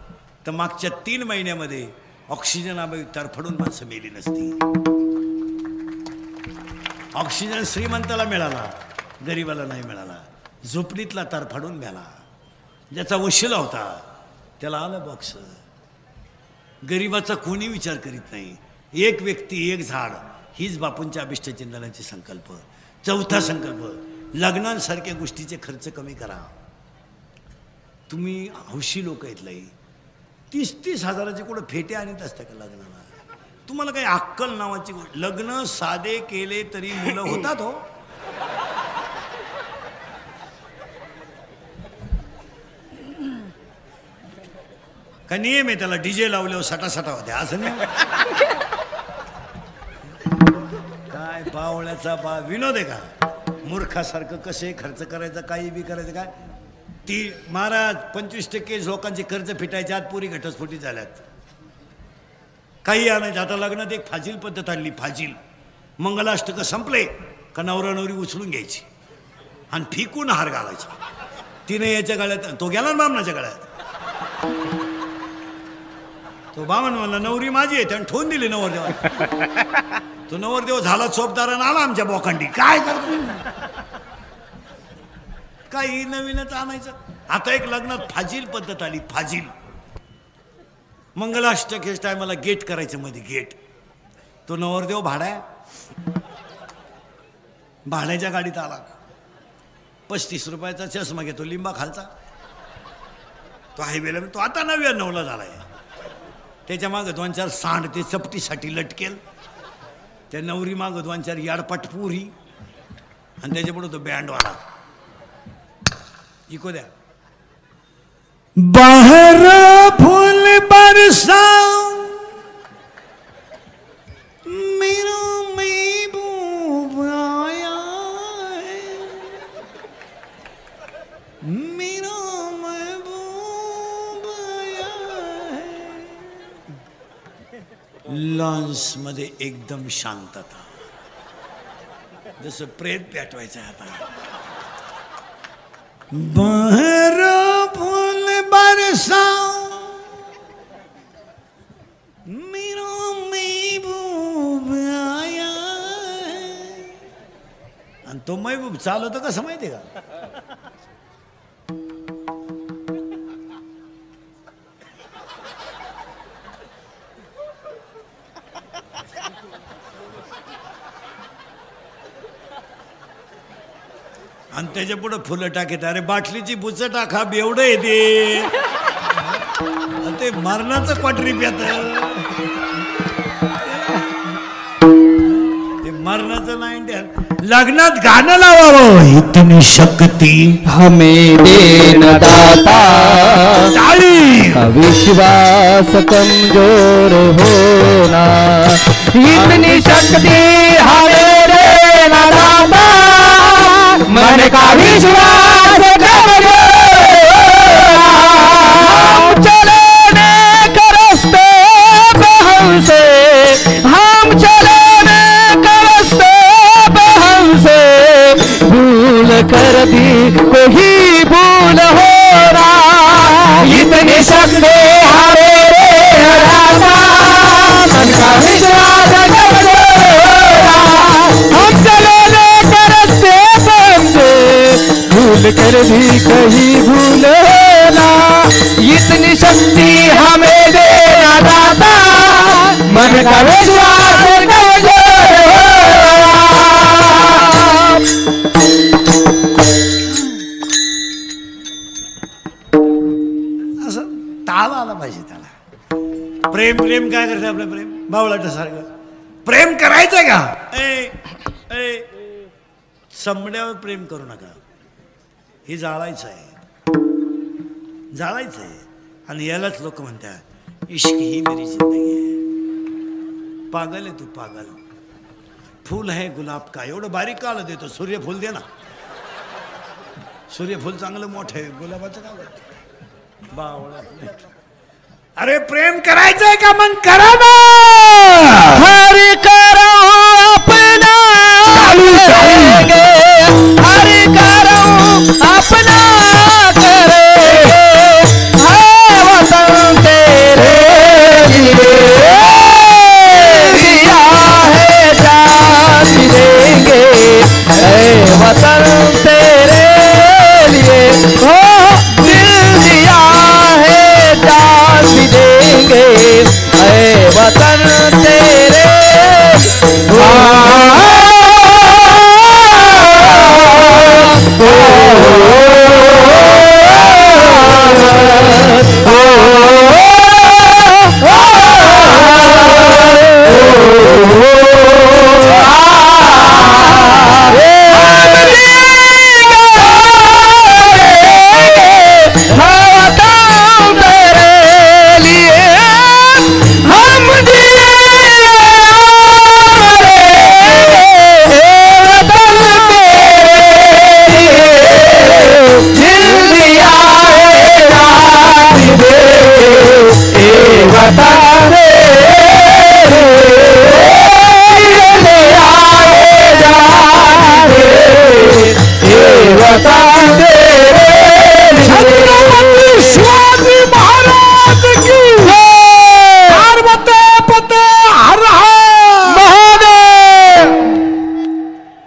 तर मागच्या 3 महिन्यामध्ये ऑक्सिजन तरफडून माणसं मेली नसती. ऑक्सिजन श्रीमंताला मिळाला, गरीबाला नाही मिळाला. झोपडीतला तरफडून मिळाला. ज्याचा वशिला होता त्याला आलं बॉक्स. गरीबाचा कोणी विचार करीत नाही. एक व्यक्ती एक झाड, हीच बापूंच्या अभिष्टचिंतनाचे संकल्प. चौथा संकल्प, लग्नांसारख्या गोष्टीचे खर्च कमी करा. तुम्ही हौशी लोक आहेत लई. 30-30 हजाराचे कुठं फेटे आणत असता का लग्नाला? तुम्हाला काही अक्कल नावाची गोष्ट. लग्न साधे केले तरी मुलं होतात हो. का नियम आहे त्याला? डीजे लावल्यावर सटासटा होते असं नाही. काय बावळ्याचा विनोद आहे का? मूर्खासारखं कसे खर्च करायचा, काही बी करायचं. काय ती महाराज 25% लोकांचे कर्ज फिटायचे, आज पुरी घटस्फोटी झाल्यात. काही आणायचं. आता लग्नात एक फाजील पद्धत आणली. फाजील मंगलाष्टक संपले का नवरा नवरी उचलून घ्यायची आणि फिकून हार घालायचा. तिने याच्या गळ्यात, तो गेला ना बामणाच्या गळ्यात. तो बामण म्हणला नवरी माझी आहे, त्याने ठेवून दिली नवरदेवा. तो नवरदेव झाला चोपदारानं आला आमच्या बोकांडी. काय करतो? काही नवीनच आणायचं. आता एक लग्नात फाजील पद्धत आली. फाजील मंगलाष्टक टायमाला गेट करायचं मध्ये गेट. तो नवरदेव भाड्याच्या गाडीत आला. 35 रुपयाचा चष्मा घेतो लिंबा खालचा. तो हायवेला तो आता 99ला झालाय. त्याच्या मागं 2-4 सांड ते चपटीसाठी लटकेल. त्या नवरी मागं 2-4 याडपाट पुरी आणि त्याच्यापुढे तो बँडवाला. इको द्या. बाहर फूल बरसा मेरा महबूब आया है, मेरा महबूब आया है. लॉन्स मध्ये एकदम शांतता, जसं प्रेत पेटवायचं आहे आता. बाहर फूल बरसा मेरा महबूब आया. आणि तो महबूब चालवतो कसं माहिती का? आणि त्याच्या पुढे फुलं टाकेत. अरे बाटलीची बुच टाका, बेवडं येते. ते मरणाचं क्वाटरी प्यात. मरणाचं नाही लग्नात गाणं लावावं इतनी शक्ती हमें देना दाता टाळी विश्वास कमजोर होना इतनी शक्ति हमें देना दाता मन का विश्वास कमजोर हम चले नेक रास्ते पे हमसे हम चले नेक रास्ते पे हमसे भूल कर दी कोई भूल हो रहा इतनी शक्ति हमारे राजा मन का विश्वास कमजोर हम चले नेक रास्ते पे हमसे भूल कर भी कहीं भूल होना इतनी शक्ति हमें देना दाता मन का विश्वास कमजोर असं ताल आला पाहिजे त्याला प्रेम प्रेम काय करते आपलं प्रेम बावळाटासारखं प्रेम करायचं का ए ए चमड्यावर प्रेम करू नका हे जाळायचं आहे जाळायचं आहे आणि यालाच लोक म्हणतात इश्क ही मेरी जिंदगी है पागल आहे तू पागल फूल है गुलाब का एवढं बारीक काल देतो सूर्यफूल दे ना सूर्यफूल चांगलं मोठं आहे गुलाबाचं काय बावळा अरे प्रेम करायचंय का मग करा ना हरि करो अपना करेंगे हरि करो अपना करेंगे है वतन तेरे लिए दिया है जान देंगे है वतन तेरे लिए हो दिल दिया है जान भी देंगे है वतन तेरे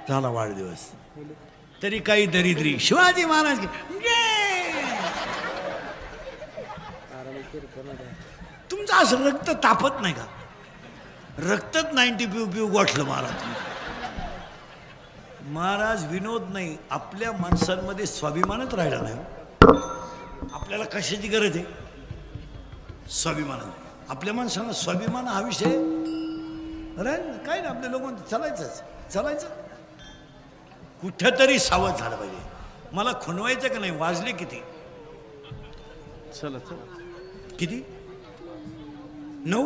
झाला वाढदिवस तरी काही दरिद्री शिवाजी महाराज तुमचं असं रक्त तापत नाही का रक्तच 90 पिऊ पिऊ गोठलं महाराज महाराज विनोद नाही आपल्या माणसांमध्ये स्वाभिमानच राहिला नाही आपल्याला कशाची गरज आहे स्वाभिमान आपल्या माणसांना स्वाभिमान हा विषय राहील काय ना आपल्या लोक चालायचंच चालायचं कुठंतरी सावध झालं पाहिजे मला खुणवायचं का नाही वाजले किती चला चला किती 9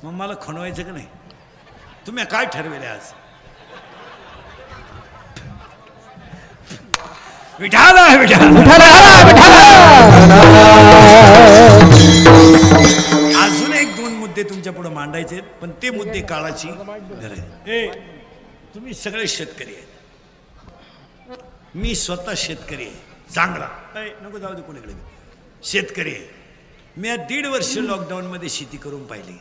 मग मला खुणवायचं का नाही तुम्ही काय ठरवेले आज विठाला अजून एक 2 मुद्दे तुमच्या पुढे मांडायचे आहेत पण ते मुद्दे काळाची गरज आहे तुम्ही सगळे शेतकरी आहेत मी स्वतः शेतकरी आहे चांगला नको जाऊ दे कोणीकडे शेतकरी आहे मी 1.5 वर्ष लॉकडाऊन मध्ये शेती करून पाहिली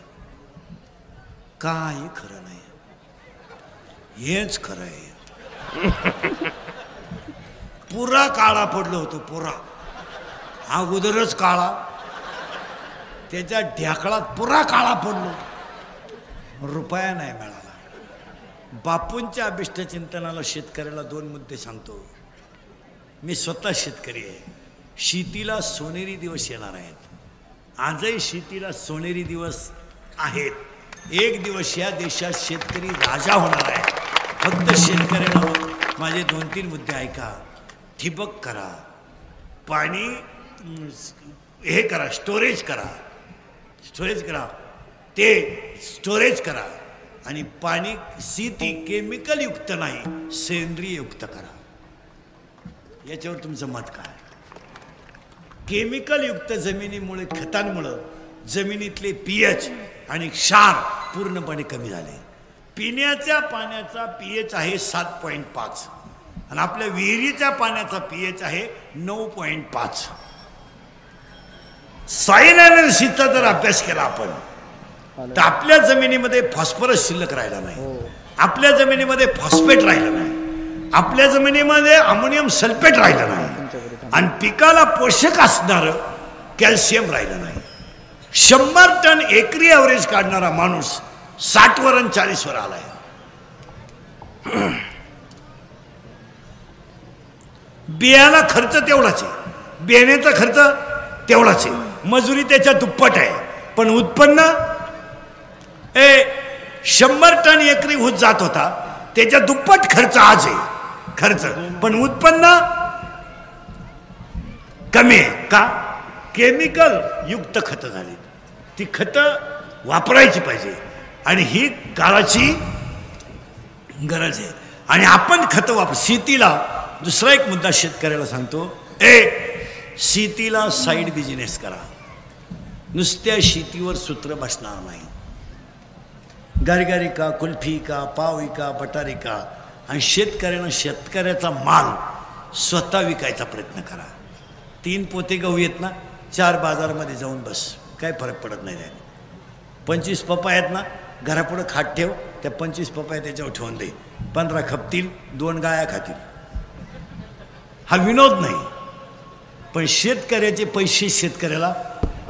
काही खरं नाही हेच खरं आहे पुरा काळा पडलो होतो पुरा अगोदरच काळा त्याच्या ढ्याकळात पुरा काळा पडलो रुपया नाही मिळाला बापूंच्या अभिष्टचिंतनाला शेतकऱ्याला 2 मुद्दे सांगतो मी स्वतः शेतकरी आहे शेतीला सोनेरी दिवस येणार आहेत आजही शेतीला सोनेरी दिवस आहेत. एक दिवस या देशात शेतकरी राजा होणार आहे. फक्त शेतकऱ्यांना माझे 2-3 मुद्दे ऐका. ठिबक करा, पाणी हे करा, स्टोरेज करा, ते स्टोरेज करा. आणि पाणी शेती केमिकल युक्त नाही, सेंद्रिय युक्त करा. याच्यावर तुमचं मत काय? केमिकल युक्त जमिनीमुळे, खतांमुळे जमिनीतले पीएच आणि क्षार पूर्णपणे कमी झाले. पिण्याच्या पाण्याचा पीएच आहे 7.5 आणि आपल्या विहिरीच्या पाण्याचा पीएच आहे 9.5. सॉइल अनालिसिसचा जर अभ्यास केला आपण तर आपल्या जमिनीमध्ये फॉस्फरस शिल्लक राहिला नाही, आपल्या जमिनीमध्ये फॉस्फेट राहिलं नाही, आपल्या जमिनीमध्ये अमोनियम सल्फेट राहिलं नाही आणि पिकाला पोषक असणारं कॅल्शियम राहिलं नाही. 100 टन एकरी ॲव्हरेज काढणारा माणूस 60 वर आणि 40 वर आलाय. बियाला खर्च तेवढाच आहे, बियाण्याचा खर्च तेवढाच आहे, मजुरी त्याच्या दुप्पट आहे, पण उत्पन्न 100 टन एकरी होत जात होता, त्याच्या दुप्पट खर्च आज आहे. खर्च पण उत्पन्न कमी आहे. का? केमिकल युक्त खतं झाली. ती खतं वापरायची पाहिजे आणि ही काळाची गरज आहे. आणि आपण खतं वापर. शेतीला दुसरा एक मुद्दा शेतकऱ्याला सांगतो, शेतीला साईड बिझनेस करा. नुसत्या शेतीवर सूत्र बसणार नाही. गारगारी का, कुल्फी का, पाव का, बटारी का. आणि शेतकऱ्याचा माल स्वतः विकायचा प्रयत्न करा. 3 पोते गहू येत ना, 4 बाजारामध्ये जाऊन बस, काय फरक पडत नाही. 25 पपया आहेत ना, घरापुढं खाट ठेव, त्या 25 पपया त्याच्यावर ठेवून दे. 15 खपतील, 2 गाया खातील. हा विनोद नाही, पण शेतकऱ्याचे पैसे शेतकऱ्याला,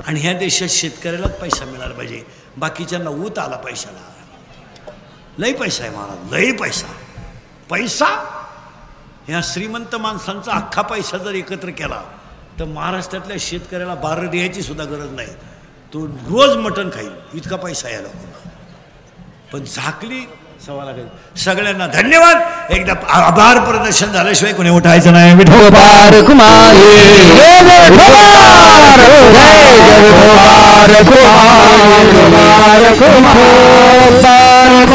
आणि ह्या देशात शेतकऱ्यालाच पैसा मिळाला पाहिजे. बाकीच्यांना ऊत आला पैशाला. लई पैसा आहे महाराज, लई पैसा. पैसा ह्या श्रीमंत माणसांचा अख्खा पैसा जर एकत्र केला तर महाराष्ट्रातल्या शेतकऱ्याला बारं द्यायची सुद्धा गरज नाही. तो रोज मटण खाईल, इतका पैसा यायला. पण झाकली सवाला काही. सगळ्यांना धन्यवाद. एकदा आभार प्रदर्शन झाल्याशिवाय कोणी उठायचं नाही. विठोबार कुमारी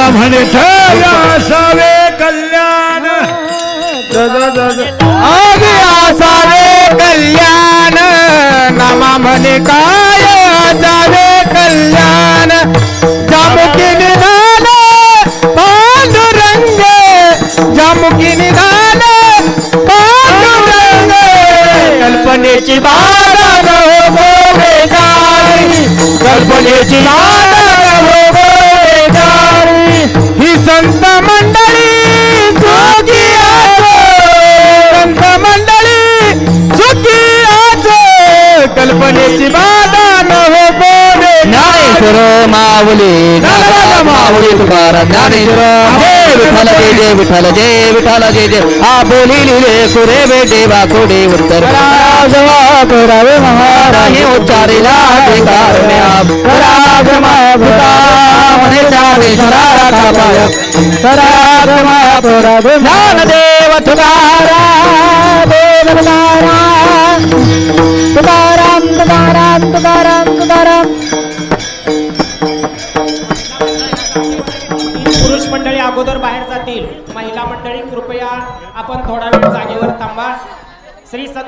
म्हणे असावे कल्याण, आगे असावे कल्याण, नामा म्हणे काय असावे कल्याण. जामुकी निधान पांडुरंग, जामुकी निधान पांडुरंग. कल्पनेची बाधा हो गोवेदारी, कल्पनेची बाधा हो गोवेदारी. ही संत मंडळी जोगी आजो, संत मंडळी जोगी आजो. कल्पनेची बाधा न हो गोवे. ज्ञानेश्वर माऊली, माऊली तुकाराम. ज्ञानेश्वर जय विठ्ठल, जय जय विठ्ठल, जय विठ्ठल, जय जय. आ बोली लिहिले कुरे वे देवा कोडे उत्तर करावे महाराज उच्चारिला कारुण्या राजमा भूता म्हणे चारे शरारा कापाय राजमा पुरा ज्ञानदेव तुकाराम, देव तुकाराम, तुकाराम तुकाराम तुकाराम तुकाराम. पुरुष मंडळी अगोदर बाहेर जातील. महिला मंडळी कृपया आपण थोडा वेळ जागेवर थांबा. श्री संत